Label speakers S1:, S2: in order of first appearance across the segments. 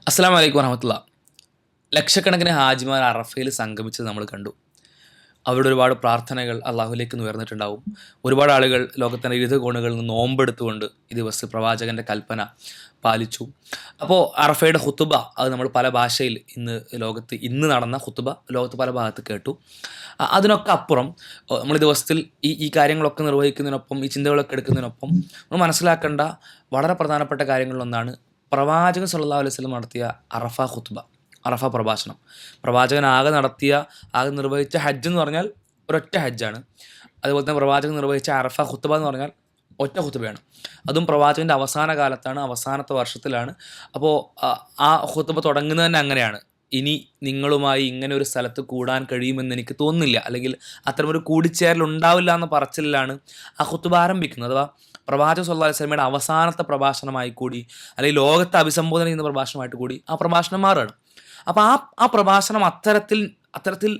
S1: അസ്സലാമു അലൈക്കും വറഹമത്തുള്ള. ലക്ഷക്കണക്കിന് ഹാജിമാർ അറഫയിൽ സംഗമിച്ചത് നമ്മൾ കണ്ടു. അവിടെ ഒരുപാട് പ്രാർത്ഥനകൾ അള്ളാഹുലേക്ക് ഉയർന്നിട്ടുണ്ടാവും. ഒരുപാട് ആളുകൾ ലോകത്തിൻ്റെ വിവിധ കോണുകളിൽ നിന്ന് നോമ്പെടുത്തുകൊണ്ട് ഈ ദിവസം പ്രവാചകൻ്റെ കൽപ്പന പാലിച്ചു. അപ്പോൾ അറഫയുടെ ഹുത്തുബ അത് നമ്മൾ പല ഭാഷയിൽ ഇന്ന് നടന്ന ഹുത്തുബ ലോകത്ത് പല ഭാഗത്ത് കേട്ടു. അതിനൊക്കെ അപ്പുറം നമ്മൾ ഈ ദിവസത്തിൽ ഈ കാര്യങ്ങളൊക്കെ നിർവഹിക്കുന്നതിനൊപ്പം ഈ ചിന്തകളൊക്കെ എടുക്കുന്നതിനൊപ്പം നമ്മൾ മനസ്സിലാക്കേണ്ട വളരെ പ്രധാനപ്പെട്ട കാര്യങ്ങളിലൊന്നാണ് പ്രവാചകൻ സല്ലല്ലാഹു അലൈഹി വസല്ലം നടത്തിയ അറഫ ഖുത്ബ, അറഫ പ്രഭാഷണം. പ്രവാചകൻ ആകെ നിർവഹിച്ച ഹജ്ജ് എന്ന് പറഞ്ഞാൽ ഒരൊറ്റ ഹജ്ജാണ്. അതുപോലെ തന്നെ പ്രവാചകൻ നിർവഹിച്ച അറഫ ഖുത്ബ എന്ന് പറഞ്ഞാൽ ഒറ്റ ഖുത്ബയാണ്. അതും പ്രവാചകൻ്റെ അവസാന കാലത്താണ്, അവസാനത്തെ വർഷത്തിലാണ്. അപ്പോൾ ആ ഖുത്ബ തുടങ്ങുന്നത് തന്നെ അങ്ങനെയാണ്: ഇനി നിങ്ങളുമായി ഇങ്ങനെ ഒരു സ്ഥലത്ത് കൂടാൻ കഴിയുമെന്ന് എനിക്ക് തോന്നുന്നില്ല, അല്ലെങ്കിൽ അത്തരമൊരു കൂടിച്ചേരൽ ഉണ്ടാവില്ല എന്ന പറച്ചിലാണ് ആ ഖുത്ബ ആരംഭിക്കുന്നത്. അഥവാ പ്രവാചകൻ സല്ലല്ലാഹു അലൈഹി വസല്ലമയുടെ അവസാനത്തെ പ്രഭാഷണമായി കൂടി, അല്ലെങ്കിൽ ലോകത്തെ അഭിസംബോധന ചെയ്യുന്ന പ്രഭാഷണമായിട്ട് കൂടി ആ പ്രഭാഷണം മാറുകയാണ്. അപ്പോൾ ആ പ്രഭാഷണം അത്തരത്തിൽ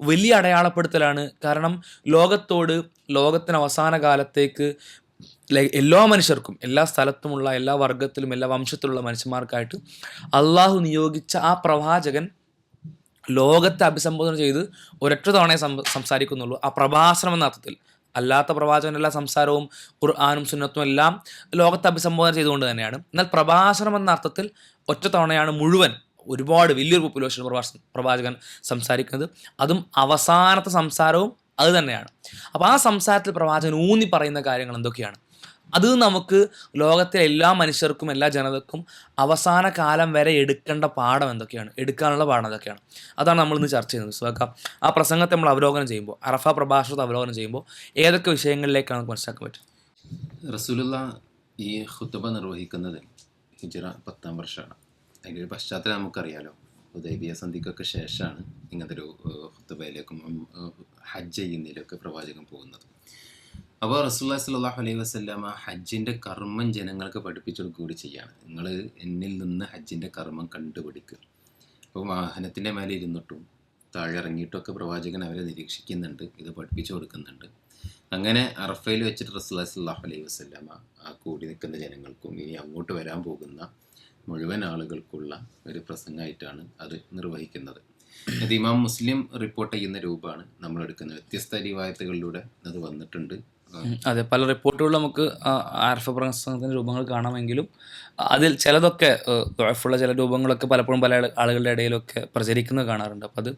S1: വലിയ അടയാളപ്പെടുത്തലാണ്. കാരണം ലോകത്തിന് അവസാന കാലത്തേക്ക് എല്ലാ മനുഷ്യർക്കും, എല്ലാ സ്ഥലത്തുമുള്ള, എല്ലാ വർഗത്തിലും, എല്ലാ വംശത്തിലുള്ള മനുഷ്യന്മാർക്കായിട്ട് അള്ളാഹു നിയോഗിച്ച ആ പ്രവാചകൻ ലോകത്തെ അഭിസംബോധന ചെയ്ത് ഒരൊറ്റ തവണയെ സംസാരിക്കുന്നുള്ളൂ. ആ പ്രഭാഷണം എന്ന അർത്ഥത്തിൽ. അല്ലാത്ത പ്രവാചകനെല്ലാം സംസാരവും ഖുർആനും സുന്നത്തും എല്ലാം ലോകത്തെ അഭിസംബോധന ചെയ്തുകൊണ്ട് തന്നെയാണ്. എന്നാൽ പ്രഭാഷണം എന്ന അർത്ഥത്തിൽ ഒറ്റ തവണയാണ് മുഴുവൻ ഒരുപാട് വലിയൊരു പോപ്പുലേഷൻ പ്രവാചകൻ സംസാരിക്കുന്നത്. അതും അവസാനത്തെ സംസാരവും അത് തന്നെയാണ്. അപ്പോൾ ആ സംസാരത്തിൽ പ്രവാചകൻ ഊന്നി പറയുന്ന കാര്യങ്ങൾ എന്തൊക്കെയാണ്? അത് നമുക്ക് ലോകത്തിലെ എല്ലാ മനുഷ്യർക്കും, എല്ലാ ജനതക്കും അവസാന കാലം വരെ എടുക്കാനുള്ള പാഠം എന്തൊക്കെയാണ്? അതാണ് നമ്മളിന്ന് ചർച്ച ചെയ്യുന്നത്. സുഹൃത്തുക്കളെ, ആ പ്രസംഗത്തെ നമ്മൾ അവലോകനം ചെയ്യുമ്പോൾ, അറഫ പ്രഭാഷണത്തെ അവലോകനം ചെയ്യുമ്പോൾ ഏതൊക്കെ വിഷയങ്ങളിലേക്കാണ് നമുക്ക് മനസ്സിലാക്കാൻ പറ്റും?
S2: റസൂലുള്ള ഈ ഖുത്ബ നിർവഹിക്കുന്നത് ഹിജ്റ 10-ാം വർഷമാണ്. അതിൻ്റെ ഒരു പശ്ചാത്തലം നമുക്കറിയാലോ. ഹുദൈബിയ സന്ധിക്കൊക്കെ ശേഷമാണ് ഇങ്ങനത്തെ ഒരു ഖുത്ബയിലേക്കും ഹജ്ജ് ചെയ്യുന്നതിലൊക്കെ പ്രവാചകൻ പോകുന്നത്. അപ്പോൾ റസൂലുള്ളാഹി സ്വല്ലല്ലാഹു അലൈഹി വസല്ലമ ഹജ്ജിൻ്റെ കർമ്മം ജനങ്ങൾക്ക് പഠിപ്പിച്ചു കൂടി ചെയ്യാണ്. നിങ്ങൾ എന്നിൽ നിന്ന് ഹജ്ജിൻ്റെ കർമ്മം കണ്ടുപിടിക്കുക. അപ്പോൾ വാഹനത്തിൻ്റെ മേലെ ഇരുന്നിട്ടും താഴെ ഇറങ്ങിയിട്ടൊക്കെ പ്രവാചകൻ അവരെ നിരീക്ഷിക്കുന്നുണ്ട്, ഇത് പഠിപ്പിച്ചു കൊടുക്കുന്നുണ്ട്. അങ്ങനെ അറഫയിൽ വെച്ചിട്ട് റസൂലുള്ളാഹി സ്വല്ലല്ലാഹു അലൈഹി വസല്ലമ ആ കൂടി നിൽക്കുന്ന ജനങ്ങൾക്കും ഇനി അങ്ങോട്ട് വരാൻ പോകുന്ന മുഴുവൻ ആളുകൾക്കുള്ള ഒരു പ്രസംഗമായിട്ടാണ് അത് നിർവഹിക്കുന്നത്. ഇത് ഇമാം മുസ്ലിം റിപ്പോർട്ട് ചെയ്യുന്ന രൂപമാണ് നമ്മൾ എടുക്കുന്നത്. വ്യത്യസ്ത റിവായത്തുകളിലൂടെ അത് വന്നിട്ടുണ്ട്.
S1: അതെ, പല റിപ്പോർട്ടുകളിൽ നമുക്ക് അറഫ പ്രസംഗത്തിൻ്റെ രൂപങ്ങൾ കാണാമെങ്കിലും അതിൽ ചിലതൊക്കെ ദുഅഫുള്ള ചില രൂപങ്ങളൊക്കെ പലപ്പോഴും പല ആളുകളുടെ ഇടയിലൊക്കെ പ്രചരിക്കുന്നത് കാണാറുണ്ട്. അപ്പോൾ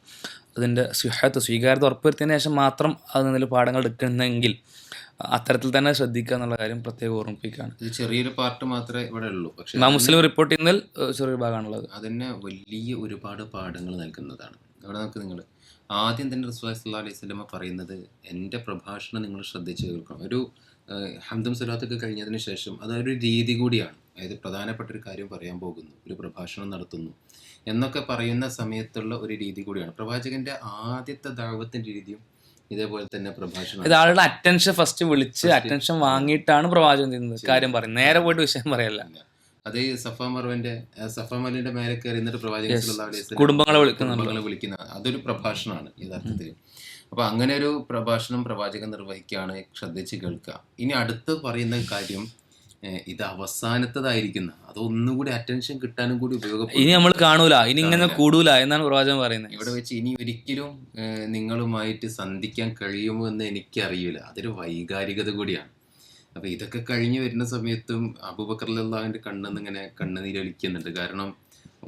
S1: അതിൻ്റെ സ്വീകാര്യത ഉറപ്പുവരുത്തിയതിന് ശേഷം മാത്രം അതിൽ പാഠങ്ങൾ എടുക്കുന്നെങ്കിൽ അത്തരത്തിൽ തന്നെ ശ്രദ്ധിക്കുക എന്നുള്ള കാര്യം പ്രത്യേകം ഓർമ്മിപ്പിക്കുകയാണ്.
S2: ഇത് ചെറിയൊരു പാർട്ട് മാത്രമേ ഇവിടെ ഉള്ളൂ. പക്ഷേ
S1: ഇമാം മുസ്ലിം റിപ്പോർട്ട് ചെയ്യുന്നതിൽ ചെറിയൊരു ഭാഗമാണുള്ളത്.
S2: അതിന് വലിയ ഒരുപാട് പാഠങ്ങൾ നൽകുന്നതാണ്. അവിടെ നമുക്ക് നിങ്ങൾ ആദ്യം തന്നെ റസൂലുള്ളാഹി സ്വല്ലല്ലാഹു അലൈഹി വസല്ലമ പറയുന്നത്, എൻ്റെ പ്രഭാഷണം നിങ്ങൾ ശ്രദ്ധിച്ച് കേൾക്കണം. ഒരു ഹംദും സ്വലാത്തൊക്കെ കഴിഞ്ഞതിന് ശേഷം അതൊരു രീതി കൂടിയാണ്. അതായത് പ്രധാനപ്പെട്ട ഒരു കാര്യം പറയാൻ പോകുന്നു, ഒരു പ്രഭാഷണം നടത്തുന്നു എന്നൊക്കെ പറയുന്ന സമയത്തുള്ള ഒരു രീതി കൂടിയാണ്. പ്രവാചകൻ്റെ ആദ്യത്തെ ദഅവത്തിൻ്റെ രീതിയും ഇതേപോലെ തന്നെ പ്രഭാഷണം.
S1: ഇത് ആളുടെ അറ്റൻഷൻ ഫസ്റ്റ് വിളിച്ച് അറ്റൻഷൻ വാങ്ങിയിട്ടാണ് പ്രവാചകൻ ചെയ്യുന്നത് കാര്യം പറയുന്നത്. നേരെ പോയിട്ട് വിഷയം പറയല്ല.
S2: അത് സഫ മറുവിന്റെ മേലെ കയറി എന്നിട്ട് പ്രവാചകൻ സല്ലല്ലാഹു അലൈഹി വസല്ലം
S1: കുടുംബങ്ങളെ
S2: വിളിക്കുന്ന അതൊരു പ്രഭാഷണമാണ് യഥാർത്ഥത്തിൽ. അപ്പൊ അങ്ങനെ ഒരു പ്രഭാഷണം പ്രവാചകൻ നിർവഹിക്കുകയാണ്. ശ്രദ്ധിച്ച് കേൾക്കുക. ഇനി അടുത്ത് പറയുന്ന കാര്യം ഇത് അവസാനത്തതായിരിക്കുന്ന, അതൊന്നുകൂടി അറ്റൻഷൻ കിട്ടാനും കൂടി ഉപയോഗപ്പെടും.
S1: ഇനി നമ്മൾ കാണൂല, ഇനി ഇങ്ങനെ കൂടൂല എന്നാണ് പ്രവാചകൻ പറയുന്നത്.
S2: ഇവിടെ വെച്ച് ഇനി ഒരിക്കലും നിങ്ങളുമായിട്ട് സന്ധിക്കാൻ കഴിയുമോ എന്ന് എനിക്കറിയില്ല. അതൊരു വൈകാരികത കൂടിയാണ്. അപ്പൊ ഇതൊക്കെ കഴിഞ്ഞ് വരുന്ന സമയത്തും അബൂബക്കർ റളിയല്ലാഹുവിന്റെ കണ്ണിങ്ങനെ കണ്ണുനീരൊലിക്കുന്നുണ്ട്. കാരണം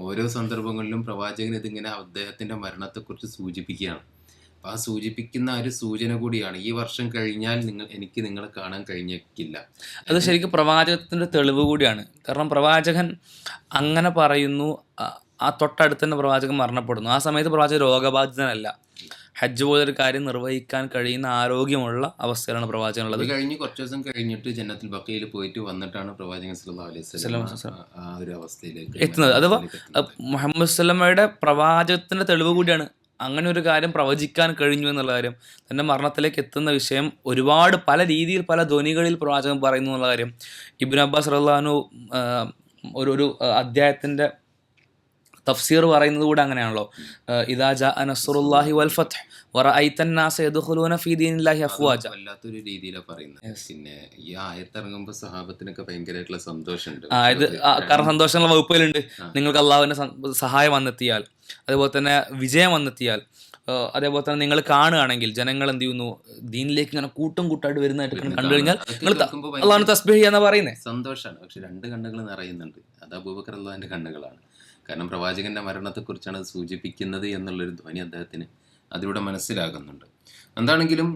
S2: ഓരോ സന്ദർഭങ്ങളിലും പ്രവാചകൻ ഇതിങ്ങനെ അദ്ദേഹത്തിന്റെ മരണത്തെക്കുറിച്ച് സൂചിപ്പിക്കുകയാണ്. അപ്പൊ ആ സൂചിപ്പിക്കുന്ന ഒരു സൂചന കൂടിയാണ്, ഈ വർഷം കഴിഞ്ഞാൽ എനിക്ക് നിങ്ങളെ കാണാൻ കഴിഞ്ഞേക്കില്ല.
S1: അത് ശരിക്കും പ്രവാചകത്തിന്റെ തെളിവ് കൂടിയാണ്. കാരണം പ്രവാചകൻ അങ്ങനെ പറയുന്നു, ആ തൊട്ടടുത്ത് തന്നെ പ്രവാചകൻ മരണപ്പെടുന്നു. ആ സമയത്ത് പ്രവാചകൻ രോഗബാധിതനല്ല. ഹജ്ജ് പോലൊരു കാര്യം നിർവഹിക്കാൻ കഴിയുന്ന ആരോഗ്യമുള്ള അവസ്ഥയിലാണ് പ്രവാചകനുള്ളത്.
S2: കഴിഞ്ഞ് കുറച്ച് ദിവസം കഴിഞ്ഞിട്ട് ജന്നത്തുൽ ബഖീയിൽ പോയിട്ട് വന്നിട്ടാണ് പ്രവാചകൻ സല്ലല്ലാഹു അലൈഹി വസല്ലം ആ ഒരു അവസ്ഥയിലേക്ക്
S1: എത്തുന്നത്. അഥവാ മുഹമ്മദ് വസല്ലമയുടെ പ്രവാചകത്തിന്റെ തെളിവ് കൂടിയാണ്. അങ്ങനെ ഒരു കാര്യം പ്രവചിക്കാൻ കഴിഞ്ഞു എന്നുള്ള കാര്യം, തൻ്റെ മരണത്തിലേക്ക് എത്തുന്ന വിഷയം ഒരുപാട് പല രീതിയിൽ പല ധ്വനികളിൽ പ്രവാചകൻ പറയുന്നു എന്നുള്ള കാര്യം ഇബ്നു അബ്ബാസ് റളിയല്ലാഹു അൻഹു ഒരു അദ്ധ്യായത്തിൻ്റെ തഫ്സീർ പറയുന്നത് കൂടെ അങ്ങനെയാണല്ലോ, ഇദാ ജാഅ നസ്റുല്ലാഹി വൽ ഫത്ഹ് വറഅയ്തൻ നാസ യദ്ഖുലൂന ഫീ ദീനില്ലാഹി അഫ്വാജ.
S2: വല്ലാത്തൊരു രീതിയിലാണ് പറയുന്നത്. പിന്നെ ഈ ആയത്തിറങ്ങുമ്പോൾ സഹാബത്തിനൊക്കെ ഭയങ്കരമായിട്ടുള്ള സന്തോഷമുണ്ട്.
S1: ഇത് കാരണം സന്തോഷമുള്ള വകുപ്പുകളുണ്ട്. നിങ്ങൾക്ക് അള്ളാഹുവിൻ്റെ സഹായം വന്നെത്തിയാൽ, അതുപോലെ തന്നെ വിജയം വന്നെത്തിയാൽ, അതേപോലെ തന്നെ നിങ്ങൾ കാണുകയാണെങ്കിൽ ജനങ്ങൾ എന്ത് ചെയ്യുന്നു, ദീനിലേക്ക് ഇങ്ങനെ കൂട്ടം കൂട്ടായിട്ട് വരുന്നതായിട്ട് കണ്ടു കഴിഞ്ഞാൽ നിങ്ങൾ അള്ളാഹുവിനെ തസ്ബീഹ് ചെയ്യാന്ന് പറയുന്നത്
S2: സന്തോഷമാണ്. പക്ഷെ 2 കണ്ണുകൾ നിറയുന്നുണ്ട്. അത് അബൂബക്കർ അള്ളാഹിന്റെ കണ്ണുകളാണ്. കാരണം പ്രവാചകന്റെ മരണത്തെക്കുറിച്ചാണ് അത് സൂചിപ്പിക്കുന്നത് എന്നുള്ളൊരു ധ്വനി അദ്ദേഹത്തിന് അതിലൂടെ മനസ്സിലാകുന്നുണ്ട്. എന്താണെങ്കിലും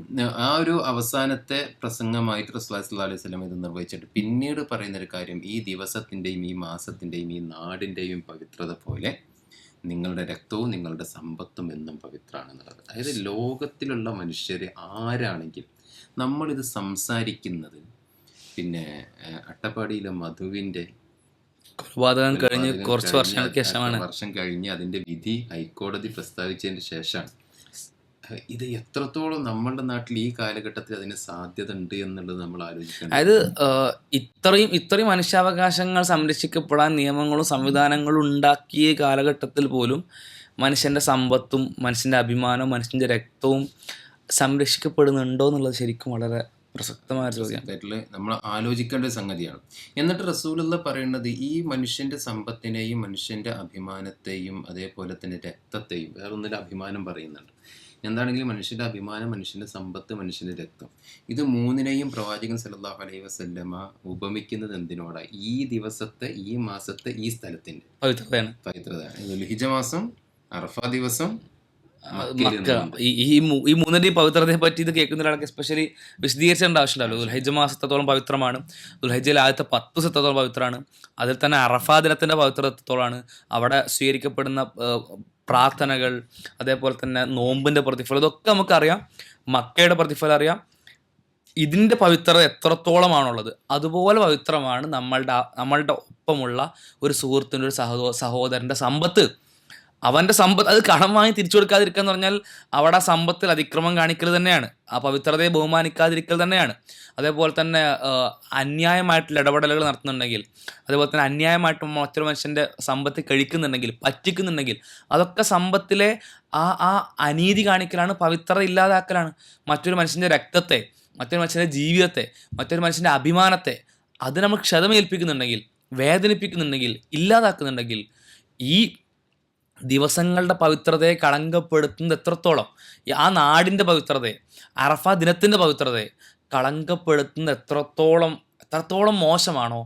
S2: ആ ഒരു അവസാനത്തെ പ്രസംഗമായിട്ട് റസൂലുള്ളാഹി സ്വല്ലല്ലാഹു അലൈഹി വസല്ലം ഇത് നിർവഹിച്ചിട്ട് പിന്നീട് പറയുന്നൊരു കാര്യം, ഈ ദിവസത്തിൻ്റെയും ഈ മാസത്തിൻ്റെയും ഈ നാടിൻ്റെയും പവിത്രത പോലെ നിങ്ങളുടെ രക്തവും നിങ്ങളുടെ സമ്പത്തും എന്നും പവിത്രമാണെന്നുള്ളത്. അതായത് ലോകത്തിലുള്ള മനുഷ്യർ ആരാണെങ്കിൽ നമ്മളിത് സംസാരിക്കുന്നത് പിന്നെ അട്ടപ്പാടിയിലെ മധുവിൻ്റെ
S1: കൊലപാതകം കഴിഞ്ഞ് കുറച്ച് വർഷങ്ങൾക്ക് ശേഷമാണ്,
S2: വർഷം കഴിഞ്ഞ് അതിൻ്റെ വിധി ഹൈക്കോടതി പ്രസ്താവിച്ചതിന് ശേഷമാണ്. ഇത് എത്രത്തോളം നമ്മളുടെ നാട്ടിൽ ഈ കാലഘട്ടത്തിൽ അതിന് സാധ്യത ഉണ്ട് എന്നുള്ളത് നമ്മൾ ആലോചിക്കണം.
S1: അതായത് ഇത്രയും മനുഷ്യാവകാശങ്ങൾ സംരക്ഷിക്കപ്പെടാൻ നിയമങ്ങളും സംവിധാനങ്ങളും ഉണ്ടാക്കിയ കാലഘട്ടത്തിൽ പോലും മനുഷ്യൻ്റെ സമ്പത്തും മനുഷ്യൻ്റെ അഭിമാനവും മനുഷ്യൻ്റെ രക്തവും സംരക്ഷിക്കപ്പെടുന്നുണ്ടോ എന്നുള്ളത് ശരിക്കും വളരെ പ്രസക്തമായ ചോദ്യമായിട്ടുള്ള
S2: നമ്മൾ ആലോചിക്കേണ്ട ഒരു സംഗതിയാണ്. എന്നിട്ട് റസൂലുള്ള പറയുന്നത് ഈ മനുഷ്യൻ്റെ സമ്പത്തിനെയും മനുഷ്യൻ്റെ അഭിമാനത്തെയും അതേപോലെ തന്നെ രക്തത്തെയും, വേറൊന്നിൻ്റെ അഭിമാനം പറയുന്നുണ്ട്. എന്താണെങ്കിലും മനുഷ്യൻ്റെ അഭിമാനം, മനുഷ്യൻ്റെ സമ്പത്ത്, മനുഷ്യൻ്റെ രക്തം, ഇത് മൂന്നിനെയും പ്രവാചകൻ സല്ലല്ലാഹു അലൈഹി വസല്ലമ ഉപമിക്കുന്നത് എന്തിനോടാ? ഈ ദിവസത്തെ, ഈ മാസത്തെ, ഈ സ്ഥലത്തിൻ്റെ പവിത്രതയാണ്. ദുൽഹിജ്ജ മാസം, അറഫ ദിവസം,
S1: ഈ മൂന്നിൻ്റെയും പവിത്രതയെ പറ്റി ഇത് കേൾക്കുന്ന ഒരാൾക്ക് എസ്പെഷ്യലി വിശദീകരിച്ചേണ്ട ആവശ്യമുണ്ടല്ലോ. ദുൽഹജ്ജ് മാസത്തോളം പവിത്രമാണ്, ദുൽഹജ്ജിൽ ആദ്യത്തെ 10 ദിവസത്തോളം പവിത്രമാണ്, അതിൽ തന്നെ അറഫാ ദിനത്തിൻ്റെ പവിത്രത്തോളാണ്, അവിടെ സ്വീകരിക്കപ്പെടുന്ന പ്രാർത്ഥനകൾ, അതേപോലെ തന്നെ നോമ്പിൻ്റെ പ്രതിഫലം, ഇതൊക്കെ നമുക്കറിയാം. മക്കയുടെ പ്രതിഫലം അറിയാം. ഇതിൻ്റെ പവിത്രത എത്രത്തോളമാണുള്ളത് അതുപോലെ പവിത്രമാണ് നമ്മളുടെ ഒപ്പമുള്ള ഒരു സുഹൃത്തിൻ്റെ, ഒരു സഹോദരൻ്റെ സമ്പത്ത്. അവൻ്റെ സമ്പത്ത് അത് കടം വാങ്ങി തിരിച്ചു കൊടുക്കാതിരിക്കുക എന്ന് പറഞ്ഞാൽ അവിടെ ആ സമ്പത്തിൽ അതിക്രമം കാണിക്കൽ തന്നെയാണ്, ആ പവിത്രതയെ ബഹുമാനിക്കാതിരിക്കൽ തന്നെയാണ്. അതേപോലെ തന്നെ അന്യായമായിട്ടുള്ള ഇടപെടലുകൾ നടത്തുന്നുണ്ടെങ്കിൽ, അതേപോലെ തന്നെ അന്യായമായിട്ട് മറ്റൊരു മനുഷ്യൻ്റെ സമ്പത്ത് കഴിക്കുന്നുണ്ടെങ്കിൽ, പറ്റിക്കുന്നുണ്ടെങ്കിൽ, അതൊക്കെ സമ്പത്തിലെ ആ അനീതി കാണിക്കലാണ്, പവിത്രത ഇല്ലാതാക്കലാണ്. മറ്റൊരു മനുഷ്യൻ്റെ രക്തത്തെ, മറ്റൊരു മനുഷ്യൻ്റെ ജീവിതത്തെ, മറ്റൊരു മനുഷ്യൻ്റെ അഭിമാനത്തെ അത് നമ്മൾ ക്ഷതമേൽപ്പിക്കുന്നുണ്ടെങ്കിൽ, വേദനിപ്പിക്കുന്നുണ്ടെങ്കിൽ, ഇല്ലാതാക്കുന്നുണ്ടെങ്കിൽ, ഈ ദിവസങ്ങളുടെ പവിത്രതയെ കളങ്കപ്പെടുത്തുന്നത് എത്രത്തോളം, ആ നാടിൻ്റെ പവിത്രതയെ, അറഫ ദിനത്തിൻ്റെ പവിത്രതയെ കളങ്കപ്പെടുത്തുന്നത് എത്രത്തോളം മോശമാണോ,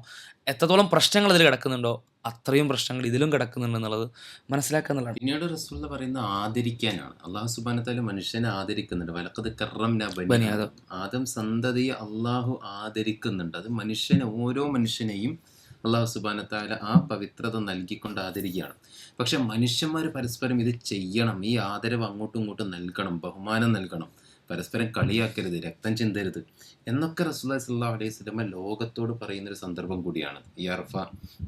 S1: എത്രത്തോളം പ്രശ്നങ്ങൾ ഇതിൽ കിടക്കുന്നുണ്ടോ അത്രയും പ്രശ്നങ്ങൾ ഇതിലും കിടക്കുന്നുണ്ടെന്നുള്ളത് മനസ്സിലാക്കുക എന്നുള്ളതാണ്.
S2: പിന്നീട് റസൂൽ പറയുന്ന ആദരിക്കാനാണ്. അള്ളാഹു സുബ്ഹാനഹു വ തആല മനുഷ്യനെ ആദരിക്കുന്നുണ്ട്. വലഖദ് കറംനാ ബനി ആദം, ആദം സന്തതിയെ അള്ളാഹു ആദരിക്കുന്നുണ്ട്. അത് ഓരോ മനുഷ്യനെയും അള്ളാഹു സുബ്ഹാനഹു വ തആല ആ പവിത്രത നൽകിക്കൊണ്ട് ആദരിക്കുകയാണ്. പക്ഷെ മനുഷ്യന്മാർ പരസ്പരം ഇത് ചെയ്യണം, ഈ ആദരവ് അങ്ങോട്ടും ഇങ്ങോട്ടും നൽകണം, ബഹുമാനം നൽകണം, പരസ്പരം കളിയാക്കരുത്, രക്തം ചിന്തരുത് എന്നൊക്കെ റസൂലുള്ളാഹി സ്വല്ലല്ലാഹു അലൈഹി വസല്ലം ലോകത്തോട് പറയുന്നൊരു സന്ദർഭം കൂടിയാണ് ഈ അറഫ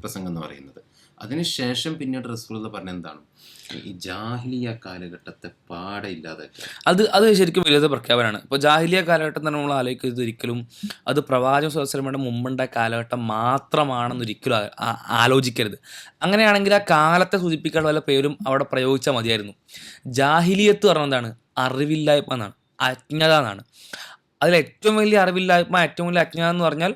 S2: പ്രസംഗം എന്ന് പറയുന്നത്. അതിനുശേഷം പിന്നീട് റസൂലുള്ള പറഞ്ഞ എന്താണ്? ഈ ജാഹിലിയ കാലഘട്ടത്തെ പാടെ ഇല്ലാതാക്കുക.
S1: അത് ശരിക്കും വലിയ പ്രഖ്യാപനമാണ്. ഇപ്പോൾ ജാഹിലിയ കാലഘട്ടം തന്നെ നമ്മൾ ആലോചിക്കുന്നത് ഒരിക്കലും അത് പ്രവാചക സ്വല്ലല്ലാഹു അലൈഹി വസല്ലമയുടെ മുമ്പുണ്ടായ കാലഘട്ടം മാത്രമാണെന്നൊരിക്കലും ആലോചിക്കരുത്. അങ്ങനെയാണെങ്കിൽ ആ കാലത്തെ സൂചിപ്പിക്കാനുള്ള വല്ല പേരും അവിടെ പ്രയോഗിച്ചാൽ മതിയായിരുന്നു. ജാഹിലിയത്ത് പറഞ്ഞാൽ എന്താണ്? അറിവില്ലായ്മ എന്നാണ്, അജ്ഞത എന്നാണ്. അതിലേറ്റവും വലിയ അറിവില്ലായ്മ, ഏറ്റവും വലിയ അജ്ഞത എന്ന് പറഞ്ഞാൽ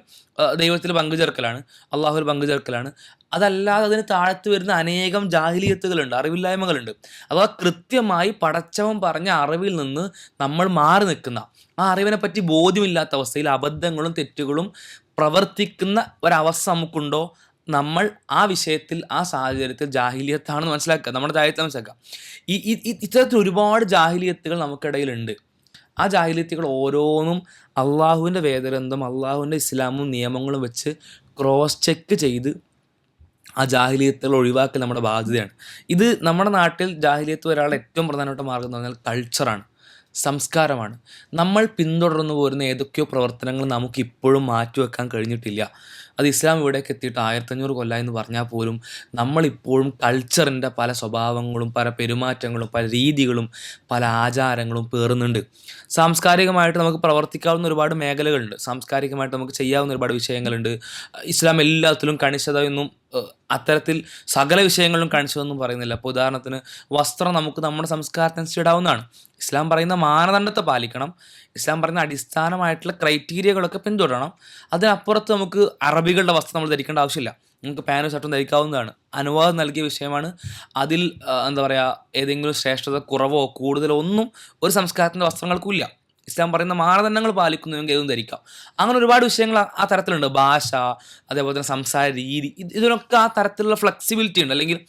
S1: ദൈവത്തിൽ പങ്കുചേർക്കലാണ്, അള്ളാഹുവിൽ പങ്കുചേർക്കലാണ്. അതല്ലാതെ അതിന് താഴത്ത് വരുന്ന അനേകം ജാഹിലിയത്തുകളുണ്ട്, അറിവില്ലായ്മകളുണ്ട്. അഥവാ കൃത്യമായി പടച്ചവൻ പറഞ്ഞ അറിവിൽ നിന്ന് നമ്മൾ മാറി നിൽക്കുന്ന, ആ അറിവിനെ പറ്റി ബോധ്യമില്ലാത്ത അവസ്ഥയിൽ അബദ്ധങ്ങളും തെറ്റുകളും പ്രവർത്തിക്കുന്ന ഒരവസ്ഥ നമുക്കുണ്ടോ, നമ്മൾ ആ വിഷയത്തിൽ, ആ സാഹചര്യത്തിൽ ജാഹിലിയത്താണെന്ന് മനസ്സിലാക്കുക, നമ്മുടെ ജാഹിലിയത്തെ മനസ്സിലാക്കുക. ഇത്തരത്തിൽ ഒരുപാട് ജാഹിലിയത്തുകൾ നമുക്കിടയിലുണ്ട്. ആ ജാഹിലിയത്തുകൾ ഓരോന്നും അള്ളാഹുവിൻ്റെ വേദഗ്രന്ഥം, അള്ളാഹുവിൻ്റെ ഇസ്ലാമും നിയമങ്ങളും വെച്ച് ക്രോസ് ചെക്ക് ചെയ്ത് ആ ജാഹിലിയത്തുകൾ ഒഴിവാക്കൽ നമ്മുടെ ബാധ്യതയാണ്. ഇത് നമ്മുടെ നാട്ടിൽ ജാഹിലിയത്ത് ഒരാളുടെ ഏറ്റവും പ്രധാനപ്പെട്ട മാർഗം എന്ന് പറഞ്ഞാൽ കൾച്ചറാണ്, സംസ്കാരമാണ്. നമ്മൾ പിന്തുടർന്നു പോരുന്ന ഏതൊക്കെയോ പ്രവർത്തനങ്ങൾ നമുക്കിപ്പോഴും മാറ്റിവെക്കാൻ കഴിഞ്ഞിട്ടില്ല. അത് ഇസ്ലാം ഇവിടേക്ക് എത്തിയിട്ട് 1500 കൊല്ലം എന്ന് പറഞ്ഞാൽ പോലും നമ്മളിപ്പോഴും കൾച്ചറിൻ്റെ പല സ്വഭാവങ്ങളും പല പെരുമാറ്റങ്ങളും പല രീതികളും പല ആചാരങ്ങളും പേറുന്നുണ്ട്. സാംസ്കാരികമായിട്ട് നമുക്ക് പ്രവർത്തിക്കാവുന്ന ഒരുപാട് മേഖലകളുണ്ട്, സാംസ്കാരികമായിട്ട് നമുക്ക് ചെയ്യാവുന്ന ഒരുപാട് വിഷയങ്ങളുണ്ട്. ഇസ്ലാം എല്ലാത്തിലും കണിശതയൊന്നും അത്തരത്തിൽ സകല വിഷയങ്ങളിലും കണിശതൊന്നും പറയുന്നില്ല. അപ്പോൾ ഉദാഹരണത്തിന് വസ്ത്രം നമുക്ക് നമ്മുടെ സംസ്കാരത്തിനനുസരിച്ച് ഇടാവുന്നതാണ്. ഇസ്ലാം പറയുന്ന മാനദണ്ഡത്തെ പാലിക്കണം, ഇസ്ലാം പറയുന്ന അടിസ്ഥാനമായിട്ടുള്ള ക്രൈറ്റീരിയകളൊക്കെ പിന്തുടരണം. അതിനപ്പുറത്ത് നമുക്ക് അറബികളുടെ വസ്ത്രം നമ്മൾ ധരിക്കേണ്ട ആവശ്യമില്ല, നമുക്ക് പാനും ഷർട്ടും ധരിക്കാവുന്നതാണ്. അനുവാദം നൽകിയ വിഷയമാണ്. അതിൽ എന്താ പറയുക, ഏതെങ്കിലും ശ്രേഷ്ഠത കുറവോ കൂടുതലോ ഒന്നും ഒരു സംസ്കാരത്തിൻ്റെ വസ്ത്രങ്ങൾക്കും ഇല്ല. ഇസ്ലാം പറയുന്ന മാനദണ്ഡങ്ങൾ പാലിക്കുന്നുവെങ്കിൽ ഇതും ധരിക്കാം. അങ്ങനെ ഒരുപാട് വിഷയങ്ങൾ ആ തരത്തിലുണ്ട്. ഭാഷ, അതേപോലെ തന്നെ സംസാര രീതി, ഇതിനൊക്കെ ആ തരത്തിലുള്ള ഫ്ലെക്സിബിലിറ്റി ഉണ്ട്, അല്ലെങ്കിൽ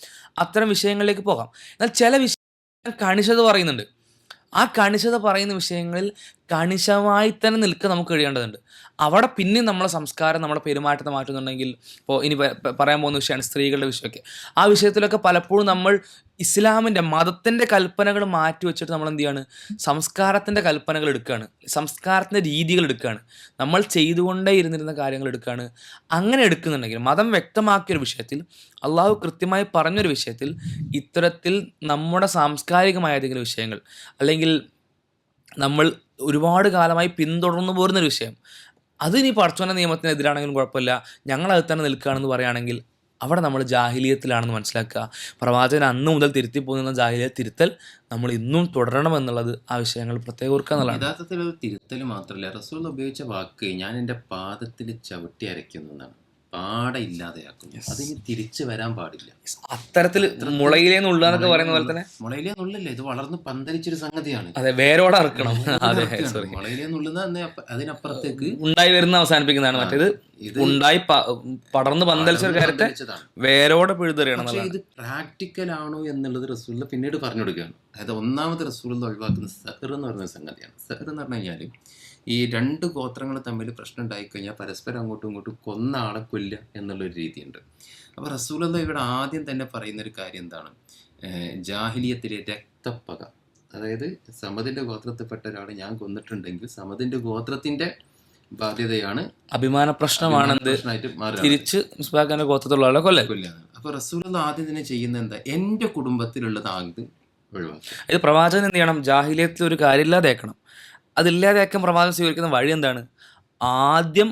S1: അത്തരം വിഷയങ്ങളിലേക്ക് പോകാം. എന്നാൽ ചില വിഷയങ്ങൾ കണിശത പറയുന്നുണ്ട്. ആ കണിശത പറയുന്ന വിഷയങ്ങളിൽ കണിശമായി തന്നെ നിൽക്കുക നമുക്ക് കഴിയേണ്ടതുണ്ട്. അവിടെ പിന്നെയും നമ്മളെ സംസ്കാരം നമ്മുടെ പെരുമാറ്റത്തെ മാറ്റുന്നുണ്ടെങ്കിൽ, ഇപ്പോൾ ഇനി പറയാൻ പോകുന്ന വിഷയമാണ് സ്ത്രീകളുടെ വിഷയമൊക്കെ. ആ വിഷയത്തിലൊക്കെ പലപ്പോഴും നമ്മൾ ഇസ്ലാമിൻ്റെ മതത്തിൻ്റെ കൽപ്പനകൾ മാറ്റി വെച്ചിട്ട് നമ്മൾ എന്ത് ചെയ്യാണ്, സംസ്കാരത്തിൻ്റെ കൽപ്പനകൾ എടുക്കുകയാണ്, സംസ്കാരത്തിൻ്റെ രീതികൾ എടുക്കുകയാണ്, നമ്മൾ ചെയ്തുകൊണ്ടേ ഇരുന്നിരുന്ന കാര്യങ്ങൾ എടുക്കുകയാണ്. അങ്ങനെ എടുക്കുന്നുണ്ടെങ്കിൽ മതം വ്യക്തമാക്കിയൊരു വിഷയത്തിൽ, അള്ളാഹു കൃത്യമായി പറഞ്ഞൊരു വിഷയത്തിൽ, ഇത്തരത്തിൽ നമ്മുടെ സാംസ്കാരികമായ ഏതെങ്കിലും വിഷയങ്ങൾ, അല്ലെങ്കിൽ നമ്മൾ ഒരുപാട് കാലമായി പിന്തുടർന്നു പോരുന്നൊരു വിഷയം, അതിനി പടച്ചോന്റെ നിയമത്തിനെതിരാണെങ്കിലും കുഴപ്പമില്ല, ഞങ്ങളത് തന്നെ നിൽക്കുകയാണെന്ന് പറയുകയാണെങ്കിൽ അവിടെ നമ്മൾ ജാഹിലിയത്തിലാണെന്ന് മനസ്സിലാക്കുക. പ്രവാചകൻ അന്ന് മുതൽ തിരുത്തി പോകുന്ന ജാഹിലിയത്ത് തിരുത്തൽ നമ്മൾ ഇന്നും തുടരണമെന്നുള്ളത് ആ വിഷയങ്ങൾ പ്രത്യേകം ഓർക്കുക എന്നുള്ളതാണ്.
S2: യഥാർത്ഥത്തിൽ ഒരു തിരുത്തൽ മാത്രമല്ല, റസൂൽ ഉപയോഗിച്ച വാക്ക് ഞാൻ എൻ്റെ പാദത്തിൽ ചവിട്ടി അരയ്ക്കുന്നു എന്നാണ്. പാട ഇല്ലാതെയാക്കുന്നു, അതിന് തിരിച്ചു വരാൻ പാടില്ല.
S1: അത്തരത്തിൽ മുളയിലേന്ന് ഉള്ളതെന്നൊക്കെ പറയുന്ന പോലെ തന്നെ
S2: മുളയിലേന്നുള്ളില്ല, ഇത് വളർന്ന് പന്തലിച്ചൊരു സംഗതിയാണ്.
S1: അതെ, വേരോടെ ഇറക്കണം. അതെ, സോറി,
S2: മുളയിലേന്നുള്ളത് അതിനപ്പുറത്തേക്ക്
S1: ഉണ്ടായി വരുന്ന അവസാനിപ്പിക്കുന്നതാണ്. മറ്റേത് ഉണ്ടായി പടർന്ന് പന്തലിച്ച ഒരു കാര്യത്തെ വേരോടെ പിഴുതെറിയണം.
S2: പക്ഷേ ഇത് പ്രാക്ടിക്കൽ ആണോ എന്നുള്ളത് റസൂൽ പിന്നീട് പറഞ്ഞു കൊടുക്കുകയാണ്. അതായത് ഒന്നാമത് റസൂൽ ഒഴിവാക്കുന്ന സഹർ എന്ന് പറയുന്ന സംഗതിയാണ്. സഹർ എന്ന് പറഞ്ഞു കഴിഞ്ഞാൽ ഈ രണ്ട് ഗോത്രങ്ങൾ തമ്മിൽ പ്രശ്നം ഉണ്ടായിക്കഴിഞ്ഞാൽ പരസ്പരം അങ്ങോട്ടും ഇങ്ങോട്ടും കൊന്ന ആളെ കൊല്ലുക എന്നുള്ളൊരു രീതിയുണ്ട്. അപ്പോൾ റസൂലുള്ളാഹി ഇവിടെ ആദ്യം തന്നെ പറയുന്നൊരു കാര്യം എന്താണ്, ജാഹിലിയത്തിലെ രക്തപ്പക, അതായത് സമദിന്റെ ഗോത്രത്തിൽപ്പെട്ട ഒരാളെ ഞാൻ കൊന്നിട്ടുണ്ടെങ്കിൽ സമദിന്റെ ഗോത്രത്തിന്റെ ബാധ്യതയാണ്,
S1: അഭിമാന പ്രശ്നമാണെന്ന് തിരിച്ച് മുസ്ബാഖിന്റെ ഗോത്രത്തിലുള്ള ആളെ
S2: കൊല്ലുകയാണ്. അപ്പോൾ റസൂലുള്ളാഹി ആദ്യം തന്നെ ചെയ്യുന്ന എന്താ, എൻ്റെ കുടുംബത്തിലുള്ളത് ആദ്യം ഒഴിവാക്കുക.
S1: ഇത് പ്രവാചകൻ എന്ത് ചെയ്യണം, ജാഹിലിയത്തിൽ ഒരു കാര്യമില്ലാതെയാക്കണം. അതില്ലാതെയാക്കാൻ പ്രവാചകൻ സ്വീകരിക്കുന്ന വഴി എന്താണ്, ആദ്യം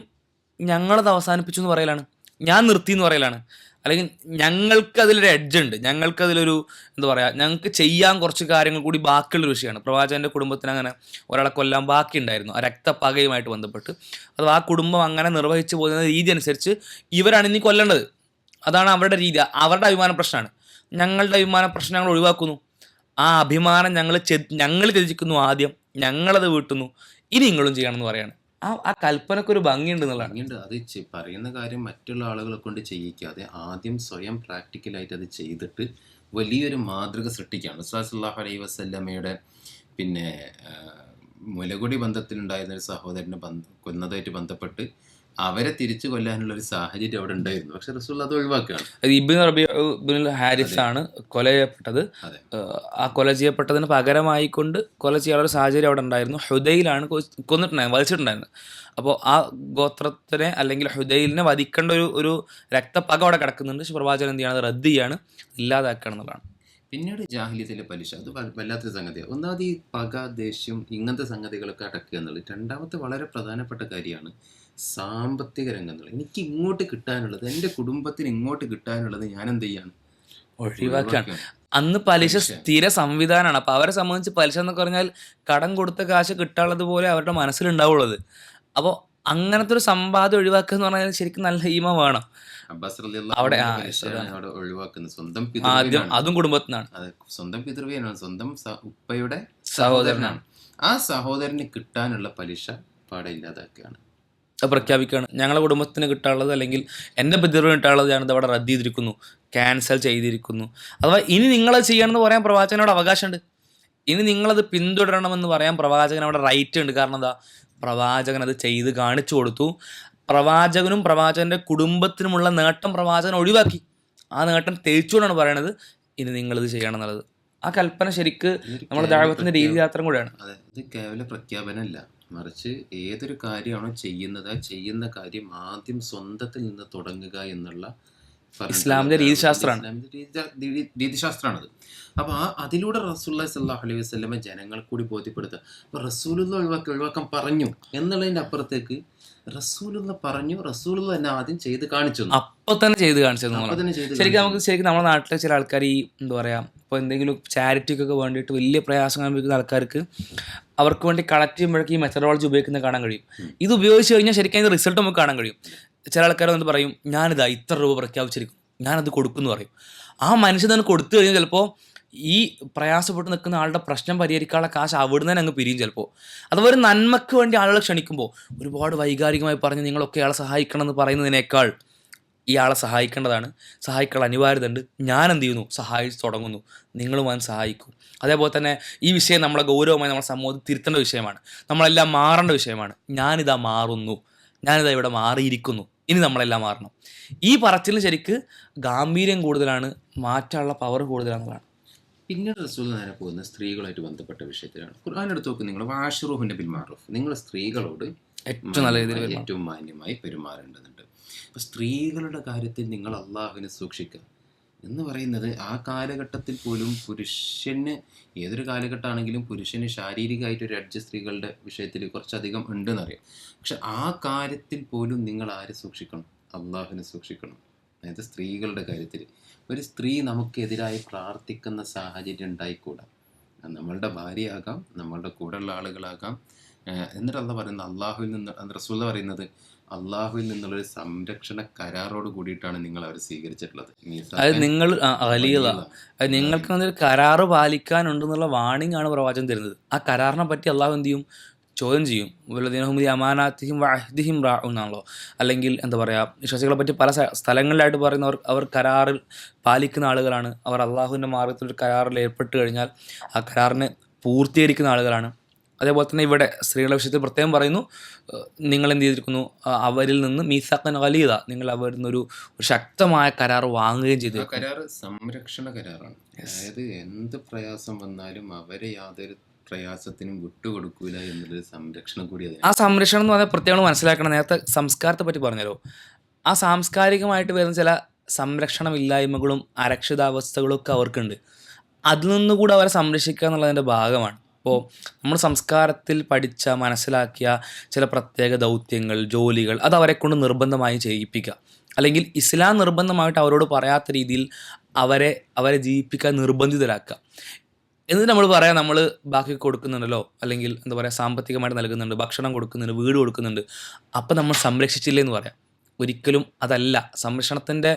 S1: ഞങ്ങളത് അവസാനിപ്പിച്ചു എന്ന് പറയലാണ്, ഞാൻ നിർത്തി എന്ന് പറയലാണ്. അല്ലെങ്കിൽ ഞങ്ങൾക്കതിലൊരു എഡ്ജുണ്ട്, ഞങ്ങൾക്കതിലൊരു എന്താ പറയുക, ഞങ്ങൾക്ക് ചെയ്യാൻ കുറച്ച് കാര്യങ്ങൾ കൂടി ബാക്കിയുള്ളൊരു വിഷയമാണ്. പ്രവാചകൻ്റെ കുടുംബത്തിന് അങ്ങനെ ഒരാളെ കൊല്ലാൻ ബാക്കിയുണ്ടായിരുന്നു ആ രക്തപ്പകയുമായിട്ട് ബന്ധപ്പെട്ട്. അത് ആ കുടുംബം അങ്ങനെ നിർവഹിച്ചു പോകുന്ന രീതി അനുസരിച്ച് ഇവരാണ് ഇനി കൊല്ലേണ്ടത്. അതാണ് അവരുടെ രീതി, അവരുടെ അഭിമാന പ്രശ്നമാണ്. ഞങ്ങളുടെ അഭിമാന പ്രശ്നം ഞങ്ങൾ ഒഴിവാക്കുന്നു, ആ അഭിമാനം ഞങ്ങൾ ത്യജിക്കുന്നു, ആദ്യം ഞങ്ങളത് വീട്ടുന്നു, ഇനി നിങ്ങളും ചെയ്യണമെന്ന് പറയാണ്. ആ കൽപ്പനക്കൊരു ഭംഗിയുണ്ട് എന്നുള്ളതാണ്.
S2: ഭംഗിയുണ്ട്. അത് പറയുന്ന കാര്യം മറ്റുള്ള ആളുകളെ കൊണ്ട് ചെയ്യിക്കാതെ ആദ്യം സ്വയം പ്രാക്ടിക്കലായിട്ട് അത് ചെയ്തിട്ട് വലിയൊരു മാതൃക സൃഷ്ടിക്കുകയാണ്. റസൂലുള്ളാഹി സ്വല്ലല്ലാഹു അലൈഹി വസല്ലമയുടെ പിന്നെ മുലകുടി ബന്ധത്തിലുണ്ടായിരുന്ന ഒരു സഹോദരനെ കൊന്നതായിട്ട് ബന്ധപ്പെട്ട് അവരെ തിരിച്ചു കൊല്ലാനുള്ള ഒരു സാഹചര്യം അവിടെ ഉണ്ടായിരുന്നു. പക്ഷെ റസൂൽ അത് ഒഴിവാക്കുകയാണ്.
S1: ഇബ്നു റബീഉൽ ഹാരിസ് ആണ് കൊല ചെയ്യപ്പെട്ടത്. ആ കൊല ചെയ്യപ്പെട്ടതിന് പകരമായിക്കൊണ്ട് കൊല ചെയ്യാനുള്ള സാഹചര്യം അവിടെ ഉണ്ടായിരുന്നു. ഹുദൈലാണ് കൊന്നിട്ടുണ്ടായിരുന്നു, വധിച്ചിട്ടുണ്ടായിരുന്നു. അപ്പോൾ ആ ഗോത്രത്തിനെ അല്ലെങ്കിൽ ഹുദൈലിനെ വധിക്കേണ്ട ഒരു രക്തപ്പക അവിടെ കിടക്കുന്നുണ്ട്. പ്രവാചകൻ എന്ത് ചെയ്യണം, അത് റദ്ദ് ചെയ്യാണ്, ഇല്ലാതാക്കണം എന്നുള്ളതാണ്.
S2: പിന്നീട് ജാഹിലിയത്തിലെ പലിശ, അത് വല്ലാത്തൊരു സംഗതിയാണ്. ഒന്നാമത് ഈ പക, ദേഷ്യം, ഇങ്ങനത്തെ സംഗതികളൊക്കെ അടക്കുക എന്നുള്ളത്. രണ്ടാമത്തെ വളരെ പ്രധാനപ്പെട്ട കാര്യമാണ് സാമ്പത്തിക രംഗങ്ങൾ. എനിക്ക് ഇങ്ങോട്ട് കിട്ടാനുള്ളത്, എൻ്റെ കുടുംബത്തിന് ഇങ്ങോട്ട് കിട്ടാനുള്ളത് ഞാൻ എന്ത് ചെയ്യാണ്,
S1: ഒഴിവാക്കുകയാണ്. അന്ന് പലിശ സ്ഥിര സംവിധാനമാണ്. അപ്പോൾ അവരെ സംബന്ധിച്ച് പലിശ എന്നൊക്കെ പറഞ്ഞാൽ കടം കൊടുത്ത കാശ് കിട്ടാനുള്ളത് പോലെ അവരുടെ മനസ്സിലുണ്ടാവുള്ളത്. അപ്പോൾ അങ്ങനത്തെ ഒരു സമ്പാദ്യം ഒഴിവാക്കുക എന്ന് പറഞ്ഞാൽ ശരിക്കും നല്ല ഈമ വേണം. അവിടെ
S2: ഒഴിവാക്കുന്നത് സ്വന്തം
S1: അതും കുടുംബത്തിനാണ്,
S2: സ്വന്തം പിതൃവ്യനാണ്, സ്വന്തം ഉപ്പയുടെ സഹോദരനാണ്. ആ സഹോദരന് കിട്ടാനുള്ള പലിശ പാടെ ഇല്ലാതാക്കുകയാണ്,
S1: പ്രഖ്യാപിക്കുകയാണ്. ഞങ്ങളുടെ കുടുംബത്തിന് കിട്ടാനുള്ളത് അല്ലെങ്കിൽ എൻ്റെ പിതൃവിന് കിട്ടാനുള്ളത് ഞാനിത് അവിടെ റദ്ദ് ചെയ്തിരിക്കുന്നു, ക്യാൻസൽ ചെയ്തിരിക്കുന്നു. അഥവാ ഇനി നിങ്ങളത് ചെയ്യണമെന്ന് പറയാൻ പ്രവാചകനോട് അവകാശമുണ്ട്, ഇനി നിങ്ങളത് പിന്തുടരണമെന്ന് പറയാൻ പ്രവാചകൻ അവിടെ റൈറ്റ് ഉണ്ട്. കാരണം എന്താ, പ്രവാചകൻ അത് ചെയ്ത് കാണിച്ചു കൊടുത്തു. പ്രവാചകനും പ്രവാചകൻ്റെ കുടുംബത്തിനുമുള്ള നേട്ടം പ്രവാചകൻ ഒഴിവാക്കി. ആ നേട്ടം തേച്ചുകൊണ്ടാണ് പറയണത് ഇനി നിങ്ങളിത് ചെയ്യണം എന്നുള്ളത്. ആ കൽപ്പന ശരിക്ക് നമ്മുടെ ദഅവത്തിന്റെ രീതിയാത്രം കൂടെയാണ്.
S2: ഇത് കേവല പ്രഖ്യാപനമല്ല, മറിച്ച് ഏതൊരു കാര്യമാണോ ചെയ്യുന്നത്, ആ ചെയ്യുന്ന കാര്യം ആദ്യം സ്വന്തത്തിൽ നിന്ന് തുടങ്ങുക എന്നുള്ള
S1: ഇസ്ലാമിന്റെ രീതിശാസ്ത്രമാണ്.
S2: ഇസ്ലാമിന്റെ രീതിശാസ്ത്രമാണത്. അപ്പോൾ അതിലൂടെ റസൂലുള്ളാഹി സ്വല്ലല്ലാഹു അലൈഹി വസല്ലമ ജനങ്ങൾക്ക് കൂടി ബോധ്യപ്പെടുത്തുക. അപ്പോൾ റസൂലുള്ള ഒഴിവാക്കാൻ പറഞ്ഞു എന്നുള്ളതിൻ്റെ അപ്പുറത്തേക്ക് റസൂലുള്ള പറഞ്ഞു, റസൂലുള്ള തന്നെ ആദ്യം ചെയ്ത് കാണിച്ചു,
S1: അപ്പൊ തന്നെ ചെയ്ത് കാണിച്ചത്.
S2: അപ്പൊ തന്നെ ചെയ്ത്
S1: ശരിക്കും നമ്മുടെ നാട്ടിലെ ചില ആൾക്കാർ ഈ എന്താ പറയാ, ഇപ്പോൾ എന്തെങ്കിലും ചാരിറ്റിക്കൊക്കെ വേണ്ടിയിട്ട് വലിയ പ്രയാസം അനുഭവിക്കുന്ന ആൾക്കാർക്ക് അവർക്ക് വേണ്ടി കളക്ട് ചെയ്യുമ്പോഴേക്ക് ഈ മെത്തഡോളജി ഉപയോഗിക്കുന്നത് കാണാൻ കഴിയും. ഇത് ഉപയോഗിച്ച് കഴിഞ്ഞാൽ ശരിക്കും അതിൻ്റെ റിസൾട്ട് നമുക്ക് കാണാൻ കഴിയും. ചില ആൾക്കാർ വന്ന് പറയും, ഞാനിതാ ഇത്ര രൂപ പ്രഖ്യാപിച്ചിരിക്കും, ഞാനത് കൊടുക്കുമെന്ന് പറയും. ആ മനുഷ്യൻ തന്നെ കൊടുത്തു കഴിഞ്ഞാൽ ചിലപ്പോൾ ഈ പ്രയാസപ്പെട്ട് നിൽക്കുന്ന ആളുടെ പ്രശ്നം പരിഹരിക്കാനുള്ള കാശ് അവിടുന്ന് തന്നെ അങ്ങ് പിരിയും ചിലപ്പോൾ. അഥവാ ഒരു നന്മയ്ക്ക് വേണ്ടി ആളുകളെ ക്ഷണിക്കുമ്പോൾ ഒരുപാട് വൈകാരികമായി പറഞ്ഞ് നിങ്ങളൊക്കെ ആളെ സഹായിക്കണം എന്ന് പറയുന്നതിനേക്കാൾ ഇയാളെ സഹായിക്കേണ്ടതാണ്, സഹായിക്കാനുള്ള അനിവാര്യതയുണ്ട്, ഞാൻ എന്ത് ചെയ്യുന്നു, സഹായിച്ച് തുടങ്ങുന്നു, നിങ്ങളും അവൻ സഹായിക്കും. അതേപോലെ തന്നെ ഈ വിഷയം നമ്മളെ ഗൗരവമായി നമ്മുടെ സമൂഹത്തിൽ തിരുത്തേണ്ട വിഷയമാണ്, നമ്മളെല്ലാം മാറേണ്ട വിഷയമാണ്. ഞാനിതാ മാറുന്നു, ഞാനിതാ ഇവിടെ മാറിയിരിക്കുന്നു, ഇനി നമ്മളെല്ലാം മാറണം. ഈ പറച്ചിലിന് ശരിക്ക് ഗാംഭീര്യം കൂടുതലാണ്, മാറ്റാനുള്ള പവർ കൂടുതലാണെന്നുള്ളതാണ്.
S2: പിന്നീട് റസൂൽ നേരെ പോകുന്നത് സ്ത്രീകളായിട്ട് ബന്ധപ്പെട്ട വിഷയത്തിലാണ്. ഖുർആൻ എടുത്ത് നോക്ക് നിങ്ങൾ, വാഷിറുഹുന്ന ബിൽ മാറൂഫ്, നിങ്ങൾ സ്ത്രീകളോട് ഏറ്റവും മാന്യമായി പെരുമാറേണ്ടതുണ്ട്. അപ്പോൾ സ്ത്രീകളുടെ കാര്യത്തിൽ നിങ്ങൾ അള്ളാഹുവിനെ സൂക്ഷിക്കുക എന്ന് പറയുന്നത് ആ കാലഘട്ടത്തിൽ പോലും പുരുഷന്, ഏതൊരു കാലഘട്ടമാണെങ്കിലും പുരുഷന് ശാരീരികമായിട്ടൊരു എഡ്ജ് സ്ത്രീകളുടെ വിഷയത്തിൽ കുറച്ചധികം ഉണ്ടെന്നറിയാം. പക്ഷെ ആ കാര്യത്തിൽ പോലും നിങ്ങൾ ആരെ സൂക്ഷിക്കണം? അള്ളാഹുവിനെ സൂക്ഷിക്കണം. അതായത് സ്ത്രീകളുടെ കാര്യത്തിൽ ഒരു സ്ത്രീ നമുക്കെതിരായി പ്രാർത്ഥിക്കുന്ന സാഹചര്യം ഉണ്ടായിക്കൂടാ. നമ്മളുടെ ഭാര്യയാകാം, നമ്മളുടെ കൂടെയുള്ള ആളുകളാകാം. എന്നിട്ട് അള്ളാഹ് പറയുന്നത്, അള്ളാഹുവിൽ നിന്ന്, റസൂൽ പറയുന്നത് അള്ളാഹുവിൽ നിന്നുള്ളൊരു സംരക്ഷണ കരാറോട് കൂടിയിട്ടാണ് നിങ്ങൾ അവർ സ്വീകരിച്ചിട്ടുള്ളത്.
S1: അത് നിങ്ങൾ നിങ്ങൾക്ക് ഒരു കരാറ് പാലിക്കാനുണ്ടെന്നുള്ള വാണിംഗ് ആണ് പ്രവാചകൻ തരുന്നത്. ആ കരാറിനെ പറ്റി അള്ളാഹു എന്ത് ചെയ്യും? ചോദ്യം ചെയ്യും. വല്ലദീനഹും അമാനാത്തിഹിം വഅഹ്ദിഹിം റാഊൻ എന്നാണല്ലോ. അല്ലെങ്കിൽ എന്താ പറയുക, വിശ്വാസികളെ പറ്റി പല സ്ഥലങ്ങളിലായിട്ട് പറയുന്നവർ അവർ കരാറിൽ പാലിക്കുന്ന ആളുകളാണ്, അവർ അള്ളാഹുവിൻ്റെ മാർഗ്ഗത്തിൽ ഒരു കരാറിൽ ഏർപ്പെട്ട് കഴിഞ്ഞാൽ ആ കരാറിനെ പൂർത്തീകരിക്കുന്ന ആളുകളാണ്. അതേപോലെ തന്നെ ഇവിടെ സ്ത്രീകളുടെ വിഷയത്തിൽ പ്രത്യേകം പറയുന്നു, നിങ്ങൾ എന്ത് ചെയ്തിരിക്കുന്നു, അവരിൽ നിന്ന് മീസാഖൻ ഖലീദ, നിങ്ങൾ അവരിൽ നിന്നൊരു ശക്തമായ കരാർ വാങ്ങുകയും ചെയ്തു.
S2: കരാർ സംരക്ഷണ കരാറാണ്. അതായത് എന്ത് പ്രയാസം വന്നാലും അവരെ യാതൊരു പ്രയാസത്തിനും വിട്ടുകൊടുക്കൂല എന്നുള്ളൊരു സംരക്ഷണം കൂടി.
S1: ആ സംരക്ഷണം എന്ന് പറഞ്ഞാൽ പ്രത്യേകം മനസ്സിലാക്കണം. നേരത്തെ സംസ്കാരത്തെ പറ്റി പറഞ്ഞല്ലോ, ആ സാംസ്കാരികമായിട്ട് വരുന്ന ചില സംരക്ഷണമില്ലായ്മകളും അരക്ഷിതാവസ്ഥകളും ഒക്കെ അവർക്കുണ്ട്. അതിൽ നിന്നുകൂടെ അവരെ സംരക്ഷിക്കുക എന്നുള്ളതിൻ്റെ ഭാഗമാണ്. ഇപ്പോൾ നമ്മൾ സംസ്കാരത്തിൽ പഠിച്ച മനസ്സിലാക്കിയ ചില പ്രത്യേക ദൗത്യങ്ങൾ, ജോലികൾ അത് അവരെ കൊണ്ട് നിർബന്ധമായി ചെയ്യിപ്പിക്കുക, അല്ലെങ്കിൽ ഇസ്ലാം നിർബന്ധമായിട്ട് അവരോട് പറയാത്ത രീതിയിൽ അവരെ ജീവിപ്പിക്കാൻ നിർബന്ധിതരാക്കുക. എന്നിട്ട് നമ്മൾ പറയാം, നമ്മൾ ബാക്കി കൊടുക്കുന്നുണ്ടല്ലോ, അല്ലെങ്കിൽ എന്താ പറയുക, സാമ്പത്തികമായിട്ട് നൽകുന്നുണ്ട്, ഭക്ഷണം കൊടുക്കുന്നുണ്ട്, വീട് കൊടുക്കുന്നുണ്ട്, അപ്പം നമ്മൾ സംരക്ഷിച്ചില്ലേ എന്ന് പറയാം. ഒരിക്കലും അതല്ല. സംരക്ഷണത്തിൻ്റെ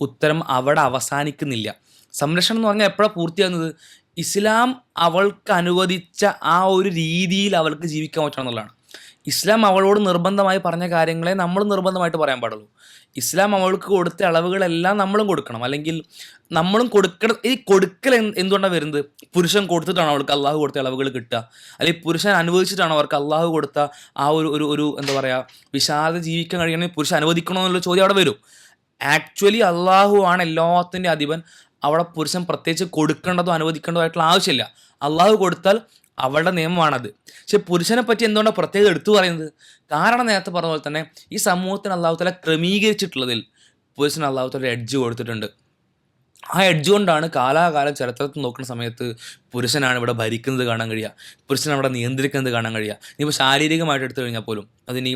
S1: ഉത്തരം അവിടെ അവസാനിക്കുന്നില്ല. സംരക്ഷണം എന്ന് പറഞ്ഞാൽ എപ്പോഴാണ് പൂർത്തിയാകുന്നത്? ഇസ്ലാം അവൾക്ക് അനുവദിച്ച ആ ഒരു രീതിയിൽ അവൾക്ക് ജീവിക്കാൻ പറ്റണം എന്നുള്ളതാണ്. ഇസ്ലാം അവളോട് നിർബന്ധമായി പറഞ്ഞ കാര്യങ്ങളെ നമ്മൾ നിർബന്ധമായിട്ട് പറയാൻ പാടുള്ളൂ. ഇസ്ലാം അവൾക്ക് കൊടുത്ത അളവുകളെല്ലാം നമ്മളും കൊടുക്കണം, അല്ലെങ്കിൽ നമ്മളും കൊടുക്കണം. ഈ കൊടുക്കൽ എന്തുകൊണ്ടാണ് വരുന്നത്? പുരുഷൻ കൊടുത്തിട്ടാണ് അവൾക്ക് അള്ളാഹു കൊടുത്ത അളവുകൾ കിട്ടുക, അല്ലെങ്കിൽ പുരുഷൻ അനുവദിച്ചിട്ടാണ് അവർക്ക് അള്ളാഹു കൊടുത്ത ആ ഒരു എന്താ പറയുക, വിശാലത ജീവിക്കാൻ കഴിയണമെങ്കിൽ പുരുഷൻ അനുവദിക്കണോ എന്നുള്ള ചോദ്യം അവിടെ വരും. ആക്ച്വലി അള്ളാഹു ആണ് എല്ലാത്തിൻ്റെ അധിപൻ. അവിടെ പുരുഷൻ പ്രത്യേകിച്ച് കൊടുക്കേണ്ടതോ അനുവദിക്കേണ്ടതോ ആയിട്ടുള്ള ആവശ്യമില്ല. അള്ളാഹു കൊടുത്താൽ അവളുടെ നിയമമാണത്. പക്ഷെ പുരുഷനെ പറ്റി എന്തുകൊണ്ടാണ് പ്രത്യേകം എടുത്തു പറയുന്നത്? കാരണം നേരത്തെ പറഞ്ഞ പോലെ തന്നെ ഈ സമൂഹത്തിന് അള്ളാഹു തആല ക്രമീകരിച്ചിട്ടുള്ളതിൽ പുരുഷന് അള്ളാഹു തആല എഡ്ജ് കൊടുത്തിട്ടുണ്ട്. ആ എഡ്ജ് കൊണ്ടാണ് കാലാകാലം ചരിത്രത്തിൽ നോക്കുന്ന സമയത്ത് പുരുഷനാണ് ഇവിടെ ഭരിക്കുന്നത് കാണാൻ കഴിയുക, പുരുഷൻ അവിടെ നിയന്ത്രിക്കുന്നത് കാണാൻ കഴിയുക. ഇനിയിപ്പോൾ ശാരീരികമായിട്ട് എടുത്തു കഴിഞ്ഞാൽ പോലും, അതിനി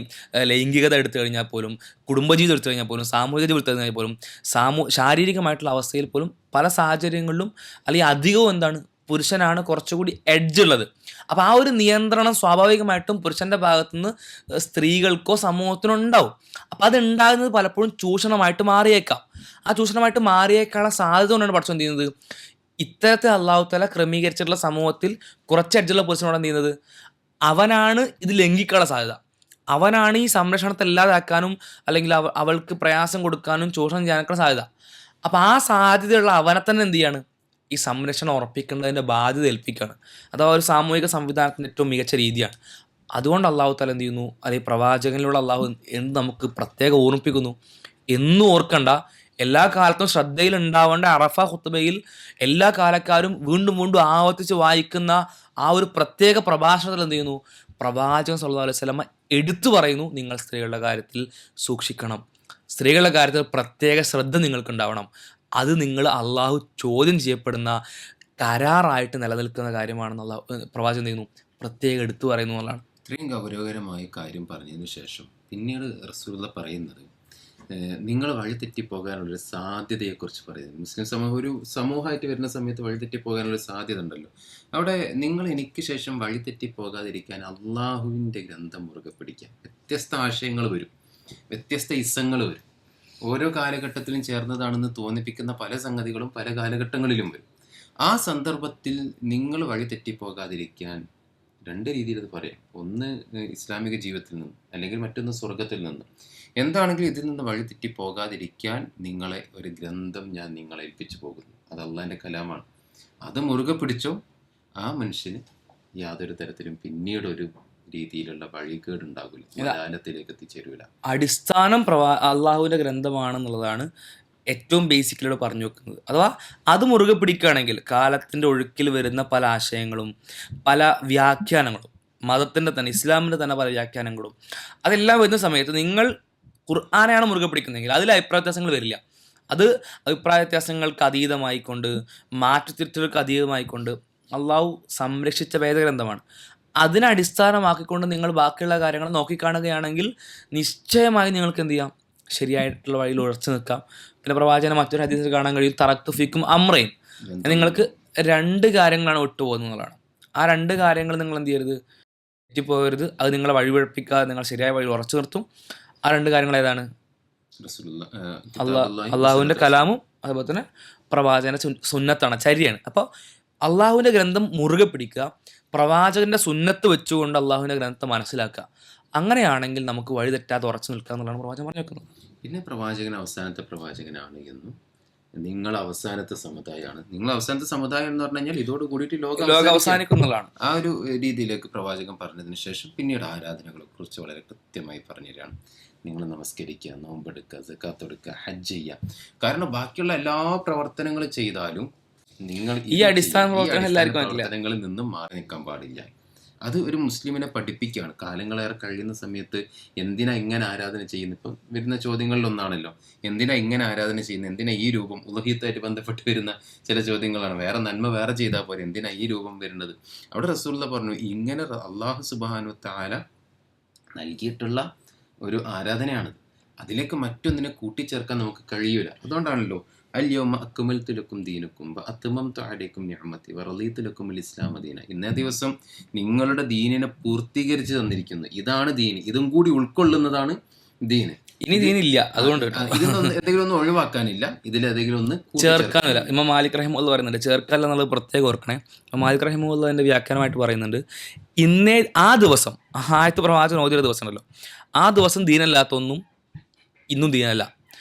S1: ലൈംഗികത എടുത്തു കഴിഞ്ഞാൽ പോലും, കുടുംബജീവിതം എടുത്തു കഴിഞ്ഞാൽ പോലും, സാമൂഹിക ജീവിതം എടുത്തു കഴിഞ്ഞാൽ പോലും, ശാരീരികമായിട്ടുള്ള അവസ്ഥയിൽ പോലും പല സാഹചര്യങ്ങളിലും അല്ലെങ്കിൽ അധികവും എന്താണ്, പുരുഷനാണ് കുറച്ചുകൂടി എഡ്ജ് ഉള്ളത്. അപ്പോൾ ആ ഒരു നിയന്ത്രണം സ്വാഭാവികമായിട്ടും പുരുഷൻ്റെ ഭാഗത്തുനിന്ന് സ്ത്രീകൾക്കോ സമൂഹത്തിനോ ഉണ്ടാവും. അപ്പോൾ അത് ഉണ്ടാകുന്നത് പലപ്പോഴും ചൂഷണമായിട്ട് മാറിയേക്കാം. ആ ചൂഷണമായിട്ട് മാറിയേക്കാനുള്ള സാധ്യത കൊണ്ടാണ് പഠിച്ചു എന്ത് ചെയ്യുന്നത്, ഇത്തരത്തിൽ അള്ളാഹു തആല ക്രമീകരിച്ചിട്ടുള്ള സമൂഹത്തിൽ കുറച്ച് എഡ്ജുള്ള പുരുഷനോട് എന്ത് ചെയ്യുന്നത്, അവനാണ് ഇത് ലംഘിക്കാനുള്ള സാധ്യത, അവനാണ് ഈ സംരക്ഷണത്തെ ഇല്ലാതാക്കാനും അല്ലെങ്കിൽ അവൾക്ക് പ്രയാസം കൊടുക്കാനും ചൂഷണം ചെയ്യാനൊക്കെ സാധ്യത. അപ്പോൾ ആ സാധ്യതയുള്ള അവനെ തന്നെ എന്ത് ചെയ്യാണ്, ഈ സംരക്ഷണം ഉറപ്പിക്കേണ്ടതിൻ്റെ ബാധ്യത ഏൽപ്പിക്കുകയാണ്. അഥവാ ഒരു സാമൂഹിക സംവിധാനത്തിൻ്റെ ഏറ്റവും മികച്ച രീതിയാണ്. അതുകൊണ്ട് അള്ളാഹു തആല എന്ത് ചെയ്യുന്നു, അല്ലെങ്കിൽ പ്രവാചകനിലൂടെ അള്ളാഹു എന്ത് നമുക്ക് പ്രത്യേകം ഓർമ്മിപ്പിക്കുന്നു, എന്നും ഓർക്കണ്ട, എല്ലാ കാലത്തും ശ്രദ്ധയിൽ ഉണ്ടാവേണ്ട അറഫ ഖുത്ബയിൽ എല്ലാ കാലക്കാരും വീണ്ടും വീണ്ടും ആവർത്തിച്ച് വായിക്കുന്ന ആ ഒരു പ്രത്യേക പ്രഭാഷണത്തിൽ എന്ത് ചെയ്യുന്നു, പ്രവാചകൻ സല്ലല്ലാഹു അലൈഹി വസല്ലമ എടുത്തു പറയുന്നു, നിങ്ങൾ സ്ത്രീകളുടെ കാര്യത്തിൽ സൂക്ഷിക്കണം, സ്ത്രീകളുടെ കാര്യത്തിൽ പ്രത്യേക ശ്രദ്ധ നിങ്ങൾക്കുണ്ടാവണം, അത് നിങ്ങൾ അള്ളാഹു ചോദ്യം ചെയ്യപ്പെടുന്ന കരാറായിട്ട് നിലനിൽക്കുന്ന കാര്യമാണെന്നുള്ള പ്രവാചകൻ ചെയ്യുന്നു പ്രത്യേകം എടുത്തു പറയുന്നു എന്നുള്ളതാണ്.
S2: ഇത്രയും ഗൗരവകരമായ കാര്യം പറഞ്ഞതിന് ശേഷം പിന്നീട് റസൂലുള്ള പറയുന്നത് നിങ്ങൾ വഴിതെറ്റിപ്പോകാനുള്ളൊരു സാധ്യതയെക്കുറിച്ച് പറയുന്നത്. മുസ്ലിം സമൂഹം ഒരു സമൂഹമായിട്ട് വരുന്ന സമയത്ത് വഴിതെറ്റിപ്പോകാനുള്ളൊരു സാധ്യത ഉണ്ടല്ലോ. അവിടെ നിങ്ങൾ എനിക്ക് ശേഷം വഴിതെറ്റിപ്പോകാതിരിക്കാൻ അള്ളാഹുവിൻ്റെ ഗ്രന്ഥം മുറുകെ പിടിക്കാൻ. വ്യത്യസ്ത ആശയങ്ങൾ വരും, വ്യത്യസ്ത ഇസങ്ങൾ വരും, ഓരോ കാലഘട്ടത്തിലും ചേർന്നതാണെന്ന് തോന്നിപ്പിക്കുന്ന പല സംഗതികളും പല കാലഘട്ടങ്ങളിലും വരും. ആ സന്ദർഭത്തിൽ നിങ്ങൾ വഴിതെറ്റിപ്പോകാതിരിക്കാൻ രണ്ട് രീതിയിൽ അത് പറയാം. ഒന്ന് ഇസ്ലാമിക ജീവിതത്തിൽ നിന്ന്, അല്ലെങ്കിൽ മറ്റൊന്ന് സ്വർഗത്തിൽ നിന്ന്. എന്താണെങ്കിലും ഇതിൽ നിന്ന് വഴിതെറ്റി പോകാതിരിക്കാൻ നിങ്ങളെ ഒരു ഗ്രന്ഥം ഞാൻ നിങ്ങളെ ഏൽപ്പിച്ചു പോകുന്നു. അത് അള്ളാഹിൻ്റെ കലാമാണ്. അത് മുറുകെ പിടിച്ചോ, ആ മനുഷ്യന് യാതൊരു തരത്തിലും പിന്നീട് ഒരു രീതിയിലുള്ള വഴികേടുണ്ടാകില്ല, ജ്ഞാനത്തിലേക്ക് എത്തിച്ചേരൂല.
S1: അടിസ്ഥാനം അള്ളാഹുവിൻ്റെ ഗ്രന്ഥമാണെന്നുള്ളതാണ് ഏറ്റവും ബേസിക്കലിയോട് പറഞ്ഞു വെക്കുന്നത്. അഥവാ അത് മുറുകെ പിടിക്കുകയാണെങ്കിൽ കാലത്തിൻ്റെ ഒഴുക്കിൽ വരുന്ന പല ആശയങ്ങളും പല വ്യാഖ്യാനങ്ങളും, മതത്തിൻ്റെ തന്നെ ഇസ്ലാമിൻ്റെ തന്നെ പല വ്യാഖ്യാനങ്ങളും അതെല്ലാം വരുന്ന സമയത്ത് നിങ്ങൾ ഖുർആനെയാണ് മുറുകെ പിടിക്കുന്നതെങ്കിൽ അതിൽ അഭിപ്രായ വ്യത്യാസങ്ങൾ വരില്ല. അത് അഭിപ്രായ വ്യത്യാസങ്ങൾക്ക് അതീതമായിക്കൊണ്ട്, മാറ്റത്തിരുത്തലുകൾക്ക് അതീതമായിക്കൊണ്ട് അള്ളാഹു സംരക്ഷിച്ച വേദഗ്രന്ഥമാണ്. അതിനെ അടിസ്ഥാനമാക്കിക്കൊണ്ട് നിങ്ങൾ ബാക്കിയുള്ള കാര്യങ്ങൾ നോക്കിക്കാണുകയാണെങ്കിൽ നിശ്ചയമായി നിങ്ങൾക്ക് എന്ത് ചെയ്യാം, ശരിയായിട്ടുള്ള വഴിയിൽ ഉറച്ചു നിൽക്കാം. പിന്നെ പ്രവാചകനെ മറ്റൊരു ഹദീസിൽ കാണാൻ കഴിയും, തറക്തു ഫീക്കും അമ്രൈൻ, നിങ്ങൾക്ക് രണ്ട് കാര്യങ്ങളാണ് വിട്ടുപോകുന്നതാണ്. ആ രണ്ട് കാര്യങ്ങൾ നിങ്ങൾ എന്ത് ചെയ്യരുത്, തെറ്റിപ്പോകരുത്, അത് നിങ്ങളെ വഴിപിഴപ്പിക്കാതെ നിങ്ങൾ ശരിയായ വഴി ഉറച്ചു നിർത്തും. ആ രണ്ട് കാര്യങ്ങൾ ഏതാണ്? അള്ളാഹുവിൻ്റെ കലാമും അതുപോലെ തന്നെ പ്രവാചകന്റെ സുന്നത്താണ്, ചര്യയാണ്. അപ്പോൾ അള്ളാഹുവിൻ്റെ ഗ്രന്ഥം മുറുകെ പിടിക്കുക, പ്രവാചകന്റെ സുന്നത്ത് വെച്ചുകൊണ്ട് അള്ളാഹുവിൻ്റെ ഗ്രന്ഥത്തെ മനസ്സിലാക്കുക. അങ്ങനെയാണെങ്കിൽ നമുക്ക് വഴി തെറ്റാതെ ഉറച്ചു നിൽക്കുക എന്നുള്ളതാണ് പ്രവാചകൻ പറഞ്ഞു വെക്കുന്നത്.
S2: പിന്നെ പ്രവാചകൻ അവസാനത്തെ പ്രവാചകനാണ് എന്നും നിങ്ങൾ അവസാനത്തെ സമുദായമാണ്. നിങ്ങൾ അവസാനത്തെ സമുദായം എന്ന് പറഞ്ഞു കഴിഞ്ഞാൽ ഇതോട് കൂടിയിട്ട് ലോകം
S1: അവസാനിക്കുന്നതാണ്.
S2: ആ ഒരു രീതിയിലേക്ക് പ്രവാചകൻ പറഞ്ഞതിന് ശേഷം പിന്നീട് ആരാധനകളെ കുറിച്ച് വളരെ കൃത്യമായി പറഞ്ഞുതരാണ്. നിങ്ങൾ നമസ്കരിക്കുക, നോമ്പെടുക്കുക, സക്കാത്ത് കൊടുക്കുക, ഹജ്ജ് ചെയ്യുക. കാരണം ബാക്കിയുള്ള എല്ലാ പ്രവർത്തനങ്ങളും ചെയ്താലും നിങ്ങൾ
S1: ഈ അടിസ്ഥാന
S2: പ്രവർത്തനങ്ങളിൽ നിന്നും മാറി നിൽക്കാൻ പാടില്ല. അത് ഒരു മുസ്ലിമിനെ പഠിപ്പിക്കുകയാണ്. കാലങ്ങളേറെ കഴിയുന്ന സമയത്ത് എന്തിനാ ഇങ്ങനെ ആരാധന ചെയ്യുന്നത്? ഇപ്പം വരുന്ന ചോദ്യങ്ങളിലൊന്നാണല്ലോ, എന്തിനാ ഇങ്ങനെ ആരാധന ചെയ്യുന്നത്, എന്തിനാ ഈ രൂപം? ഉലഹിയത്തായിട്ട് ബന്ധപ്പെട്ട് വരുന്ന ചില ചോദ്യങ്ങളാണ്. വേറെ നന്മ വേറെ ചെയ്താൽ പോലെ എന്തിനാ ഈ രൂപം വരുന്നത്? അവിടെ റസൂലുള്ള പറഞ്ഞു, ഇങ്ങനെ അള്ളാഹു സുബ്ഹാനഹു തആല നൽകിയിട്ടുള്ള ഒരു ആരാധനയാണ്. അതിലേക്ക് മറ്റൊന്നിനെ കൂട്ടിച്ചേർക്കാൻ നമുക്ക് കഴിയൂല. അതുകൊണ്ടാണല്ലോ അൽയൗമ അക്മൽതു ലക്കും ദീനക്കും വഅത്മംതു അലൈക്കും നിഅമതി വറളീതു ലക്കുമുൽ ഇസ്ലാമ ദീന. ഇന്നേ ദിവസം നിങ്ങളുടെ ദീനിനെ പൂർത്തീകരിച്ച് തന്നിരിക്കുന്നു. ഇതാണ് ദീൻ, ഇതും കൂടി ഉൾക്കൊള്ളുന്നതാണ് ദീന്.
S1: ഇനി ദീനില്ല, അതുകൊണ്ട്
S2: ഇതിനൊന്നും എന്തെങ്കിലും ഒന്നും ഒഴിവാക്കാനില്ല, ഇതിലേതെങ്കിലും ഒന്ന്
S1: ചേർക്കാനില്ല. ഇമാം മാലിക് റഹിമഹുല്ലാഹ് പറയുന്നുണ്ട്, ചേർക്കാനില്ല എന്നുള്ളത് പ്രത്യേകം ഓർക്കണേ. മാലിക് റഹിമഹുല്ലാഹിന്റെ വ്യാഖ്യാനമായിട്ട് പറയുന്നുണ്ട്, ഇന്നേ ആ ദിവസം ആയത്ത് പ്രവാചകൻ ഓതിയ ദിവസം ഉണ്ടല്ലോ, ആ ദിവസം ദീനല്ലാത്തൊന്നും ഇന്നും ദീനല്ല.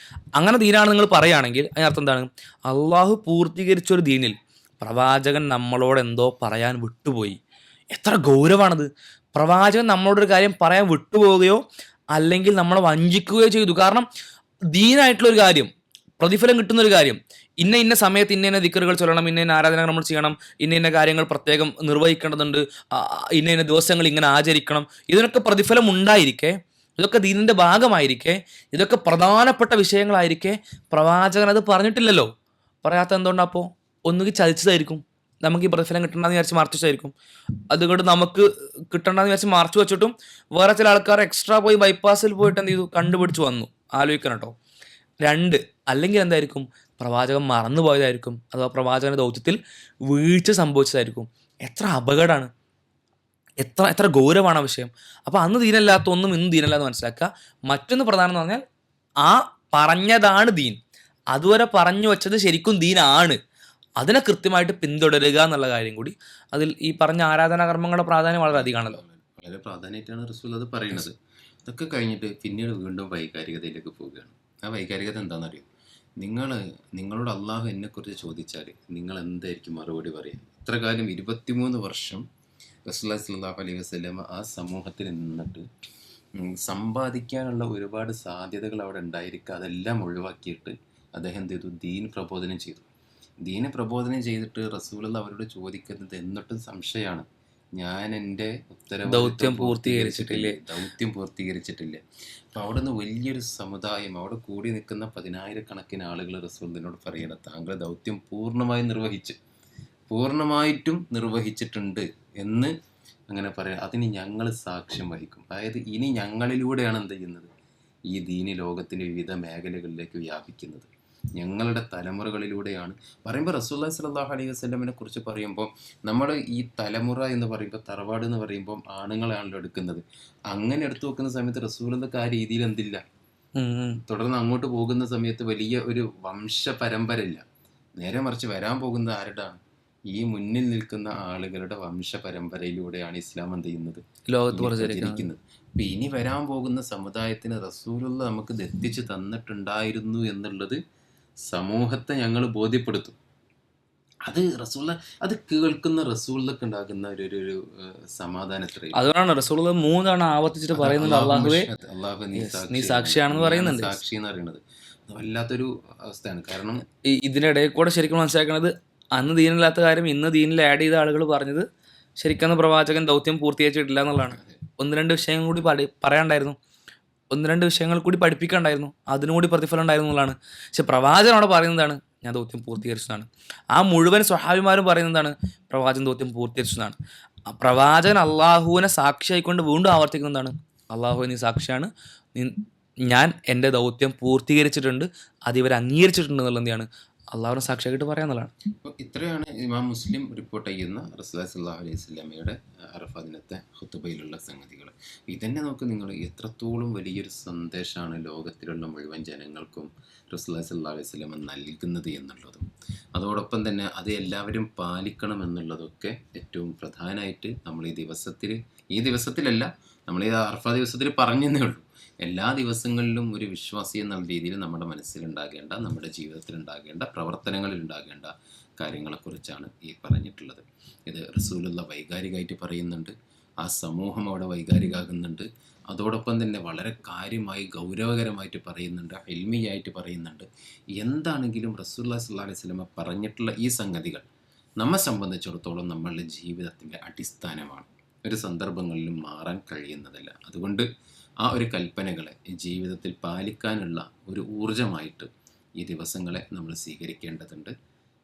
S1: അങ്ങനെ ദീനാണ് നിങ്ങൾ പറയുകയാണെങ്കിൽ അതിനർത്ഥം എന്താണ്? അള്ളാഹു പൂർത്തീകരിച്ചൊരു ദീനിൽ പ്രവാചകൻ നമ്മളോട് എന്തോ പറയാൻ വിട്ടുപോയി. എത്ര ഗൗരവമാണത്! പ്രവാചകൻ നമ്മളോടൊരു കാര്യം പറയാൻ വിട്ടുപോവുകയോ അല്ലെങ്കിൽ നമ്മളെ വഞ്ചിക്കുകയോ ചെയ്തു. കാരണം ദീനായിട്ടുള്ളൊരു കാര്യം, പ്രതിഫലം കിട്ടുന്നൊരു കാര്യം, ഇന്ന സമയത്ത് ഇന്ന ദിക്റുകൾ ചൊല്ലണം, ഇന്ന ആരാധനകൾ നമ്മൾ ചെയ്യണം, ഇന്ന കാര്യങ്ങൾ പ്രത്യേകം നിർവഹിക്കേണ്ടതുണ്ട്, ഇന്ന ദിവസങ്ങൾ ഇങ്ങനെ ആചരിക്കണം, ഇതിനൊക്കെ പ്രതിഫലം ഉണ്ടായിരിക്കെ, ഇതൊക്കെ ദീനിൻ്റെ ഭാഗമായിരിക്കെ, ഇതൊക്കെ പ്രധാനപ്പെട്ട വിഷയങ്ങളായിരിക്കെ പ്രവാചകൻ അത് പറഞ്ഞിട്ടില്ലല്ലോ. പറയാത്ത എന്തുകൊണ്ടപ്പോൾ? ഒന്നുകിൽ ചതിച്ചതായിരിക്കും, നമുക്ക് ഈ പ്രതിഫലം കിട്ടണമെന്ന് വിചാരിച്ച് മറച്ചു വെച്ചായിരിക്കും. അതുകൊണ്ട് നമുക്ക് കിട്ടണമെന്ന് വിചാരിച്ച് മറച്ചു വെച്ചിട്ടും വേറെ ചില ആൾക്കാർ എക്സ്ട്രാ പോയി ബൈപ്പാസിൽ പോയിട്ട് എന്ത് ചെയ്തു, കണ്ടുപിടിച്ച് വന്നു. ആലോചിക്കണം കേട്ടോ. രണ്ട്, അല്ലെങ്കിൽ എന്തായിരിക്കും, പ്രവാചകൻ മറന്നു പോയതായിരിക്കും, അഥവാ പ്രവാചകന്റെ ദൗത്യത്തിൽ വീഴ്ച സംഭവിച്ചതായിരിക്കും. എത്ര അപകടമാണ്, എത്ര ഗൗരവമാണ് ആ വിഷയം. അപ്പോൾ അന്ന് ദീനല്ലാത്ത ഒന്നും ഇന്നും ദീനല്ലാന്ന് മനസ്സിലാക്കുക. മറ്റൊന്ന് പ്രധാനം എന്ന് പറഞ്ഞാൽ ആ പറഞ്ഞതാണ് ദീൻ, അതുവരെ പറഞ്ഞു വെച്ചത് ശരിക്കും ദീനാണ്, അതിനെ കൃത്യമായിട്ട് പിന്തുടരുക എന്നുള്ള കാര്യം കൂടി അതിൽ ഈ പറഞ്ഞ ആരാധനാ കർമ്മങ്ങളുടെ പ്രാധാന്യം വളരെ അധികമാണല്ലോ.
S2: വളരെ പ്രാധാന്യമായിട്ടാണ് റസൂൽ അത് പറയുന്നത്. അതൊക്കെ കഴിഞ്ഞിട്ട് പിന്നീട് വീണ്ടും വൈകാരികതയിലേക്ക് പോവുകയാണ്. ആ വൈകാരികത എന്താണെന്നറിയോ? നിങ്ങളോട് അള്ളാഹു എന്നെക്കുറിച്ച് ചോദിച്ചാൽ നിങ്ങൾ എന്തായിരിക്കും മറുപടി പറയുക? ഇത്ര കാലം 23 വർഷം റസൂലുള്ളാഹി സ്വല്ലല്ലാഹു അലൈഹി വസല്ലം ആ സമൂഹത്തിൽ നിന്നിട്ട് സമ്പാദിക്കാനുള്ള ഒരുപാട് സാധ്യതകൾ അവിടെ ഉണ്ടായിരിക്കുക, അതെല്ലാം ഒഴിവാക്കിയിട്ട് അദ്ദേഹം എന്ത് ചെയ്തു? ദീൻ പ്രബോധനം ചെയ്തു. ദീനെ പ്രബോധനം ചെയ്തിട്ട് റസൂലുള്ള അവരോട് ചോദിക്കുന്നത് എന്നിട്ടും സംശയമാണ്, ഞാൻ എൻ്റെ
S1: ദൗത്യം പൂർത്തീകരിച്ചിട്ടില്ലേ?
S2: ദൗത്യം പൂർത്തീകരിച്ചിട്ടില്ലേ. അപ്പോൾ അവിടെ നിന്ന് വലിയൊരു സമുദായം, അവിടെ കൂടി നിൽക്കുന്ന 10,000-കണക്കിന് ആളുകൾ റസൂലിനോട് പറയണം, താങ്കൾ ദൗത്യം പൂർണ്ണമായിട്ടും നിർവഹിച്ചിട്ടുണ്ട് എന്ന് അങ്ങനെ പറയാം. അതിന് ഞങ്ങൾ സാക്ഷ്യം വഹിക്കും. അതായത് ഇനി ഞങ്ങളിലൂടെയാണ് എന്ത് ചെയ്യുന്നത്, ഈ ദീനി ലോകത്തിൻ്റെ വിവിധ മേഖലകളിലേക്ക് വ്യാപിക്കുന്നത്. ഞങ്ങളുടെ തലമുറകളിലൂടെയാണ് പറയുമ്പോൾ. റസൂലുള്ളാഹി സ്വല്ലല്ലാഹു അലൈഹി വസല്ലമയെ കുറിച്ച് പറയുമ്പോൾ നമ്മൾ ഈ തലമുറ എന്ന് പറയുമ്പോൾ, തറവാട് എന്ന് പറയുമ്പോൾ ആണുങ്ങളെയാണല്ലോ എടുക്കുന്നത്. അങ്ങനെ എടുത്തു നോക്കുന്ന സമയത്ത് റസൂലുള്ളാഹിക്ക് ആ രീതിയിൽ എന്തില്ല. തുടർന്ന് അങ്ങോട്ട് പോകുന്ന സമയത്ത് വലിയ ഒരു വംശ പരമ്പരയില്ല. നേരെ മറിച്ച് വരാൻ പോകുന്നത് ആരുടെയാണ്? ഈ മുന്നിൽ നിൽക്കുന്ന ആളുകളുടെ വംശ പരമ്പരയിലൂടെയാണ് ഇസ്ലാം എന്ത് ചെയ്യുന്നത്,
S1: ലോകത്ത്
S2: പ്രചരിക്കുന്നത്. അപ്പൊ ഇനി വരാൻ പോകുന്ന സമുദായത്തിന് റസൂലുള്ള നമുക്ക് എത്തിച്ചു തന്നിട്ടുണ്ടായിരുന്നു എന്നുള്ളത് സമൂഹത്തെ ഞങ്ങൾ ബോധ്യപ്പെടുത്തും. അത് റസൂലുള്ള, അത് കേൾക്കുന്ന റസൂലിനൊക്കെ ഉണ്ടാകുന്ന ഒരു സമാധാനത്തിലായി.
S1: അതുകൊണ്ടാണ് റസൂലുള്ളാഹി 3 തവണ ആവർത്തിച്ചിട്ട് പറയുന്നത്, അല്ലാഹുവേ നീ സാക്ഷിയാണെന്ന് പറയുന്നുണ്ട്.
S2: സാക്ഷി എന്ന് പറയുന്നത് അത് വല്ലാത്തൊരു അവസ്ഥയാണ്. കാരണം
S1: ഇതിനിടയിൽ കൂടെ ശരിക്കും മനസ്സിലാക്കുന്നത്, അന്ന് ദീനില്ലാത്ത കാര്യം ഇന്ന് ദീനിൽ ആഡ് ചെയ്ത ആളുകൾ പറഞ്ഞത് ശരിക്കും പ്രവാചകൻ ദൗത്യം പൂർത്തീകരിച്ചിട്ടില്ല എന്നുള്ളതാണ്. 1-2 വിഷയങ്ങൾ കൂടി പറയാണ്ടായിരുന്നു, 1-2 വിഷയങ്ങൾ കൂടി പഠിപ്പിക്കാണ്ടായിരുന്നു, അതിനും കൂടി പ്രതിഫലം ഉണ്ടായിരുന്നു എന്നുള്ളതാണ്. പക്ഷെ പ്രവാചകൻ അവിടെ പറയുന്നതാണ്, ഞാൻ ദൗത്യം പൂർത്തീകരിച്ചതാണ്. ആ മുഴുവൻ സ്വഹാബിമാരും പറയുന്നതാണ്, പ്രവാചകൻ ദൗത്യം പൂർത്തീകരിച്ചതാണ്. പ്രവാചകൻ അള്ളാഹുവിനെ സാക്ഷിയായിക്കൊണ്ട് വീണ്ടും ആവർത്തിക്കുന്നതാണ്, അള്ളാഹു നീ സാക്ഷിയാണ്, ഞാൻ എൻ്റെ ദൗത്യം പൂർത്തീകരിച്ചിട്ടുണ്ട്, അത് ഇവർ അംഗീകരിച്ചിട്ടുണ്ട് എന്നുള്ളത് എന്താണ്, അള്ളാഹുവിനെ സാക്ഷിയായിട്ട് പറയാന്നുള്ളതാണ്.
S2: അപ്പോൾ ഇത്രയാണ് ഇമാം മുസ്ലിം റിപ്പോർട്ട് ചെയ്യുന്ന റസൂലുള്ളാഹി സ്വല്ലല്ലാഹു അലൈഹി വസല്ലമയുടെ അറഫ ദിനത്തെ ഖുതുബയിലുള്ള സംഗതികൾ. ഇതന്നെ നോക്ക് നിങ്ങൾ, എത്രത്തോളം വലിയൊരു സന്ദേശമാണ് ലോകത്തിലുള്ള മുഴുവൻ ജനങ്ങൾക്കും റസൂലുള്ളാഹി സ്വല്ലല്ലാഹു അലൈഹി വസല്ലമ നൽകുന്നത് എന്നുള്ളതും, അതോടൊപ്പം തന്നെ അത് എല്ലാവരും പാലിക്കണം എന്നുള്ളതൊക്കെ ഏറ്റവും പ്രധാനമായിട്ട് നമ്മൾ ഈ ദിവസത്തിലല്ല, നമ്മൾ ഈ അറഫ ദിവസത്തിൽ പറഞ്ഞതേ ഉള്ളൂ. എല്ലാ ദിവസങ്ങളിലും ഒരു വിശ്വാസി എന്നുള്ള രീതിയിൽ നമ്മുടെ മനസ്സിലുണ്ടാകേണ്ട, നമ്മുടെ ജീവിതത്തിലുണ്ടാകേണ്ട, പ്രവർത്തനങ്ങളിലുണ്ടാകേണ്ട കാര്യങ്ങളെക്കുറിച്ചാണ് ഈ പറഞ്ഞിട്ടുള്ളത്. ഇത് റസൂലുള്ള വൈകാരികമായിട്ട് പറയുന്നുണ്ട്, ആ സമൂഹം അവിടെ വൈകാരികമാകുന്നുണ്ട്. അതോടൊപ്പം തന്നെ വളരെ കാര്യമായി ഗൗരവകരമായിട്ട് പറയുന്നുണ്ട്, ഇൽമിയായിട്ട് പറയുന്നുണ്ട്. എന്താണെങ്കിലും റസൂലുള്ളാഹി സ്വല്ലല്ലാഹു അലൈഹി വസല്ലമ പറഞ്ഞിട്ടുള്ള ഈ സംഗതികൾ നമ്മെ സംബന്ധിച്ചിടത്തോളം നമ്മളുടെ ജീവിതത്തിൻ്റെ അടിസ്ഥാനമാണ്. ഒരു സന്ദർഭങ്ങളിലും മാറാൻ കഴിയുന്നതല്ല. അതുകൊണ്ട് ആ ഒരു കൽപ്പനകളെ ജീവിതത്തിൽ പാലിക്കാനുള്ള ഒരു ഊർജമായിട്ട് ഈ ദിവസങ്ങളെ നമ്മൾ സ്വീകരിക്കേണ്ടതുണ്ട്.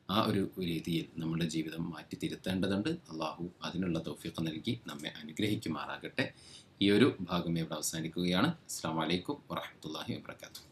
S2: ആ ഒരു രീതിയിൽ നമ്മുടെ ജീവിതം മാറ്റി തിരുത്തേണ്ടതുണ്ട്. അള്ളാഹു അതിനുള്ള തൗഫീഖ് നൽകി നമ്മെ അനുഗ്രഹിക്കുമാറാകട്ടെ. ഈ ഒരു ഭാഗം ഇവിടെ അവസാനിക്കുകയാണ്. അസ്സലാമു അലൈക്കും വറഹ്മത്തുള്ളാഹി വബറകാതുഹു.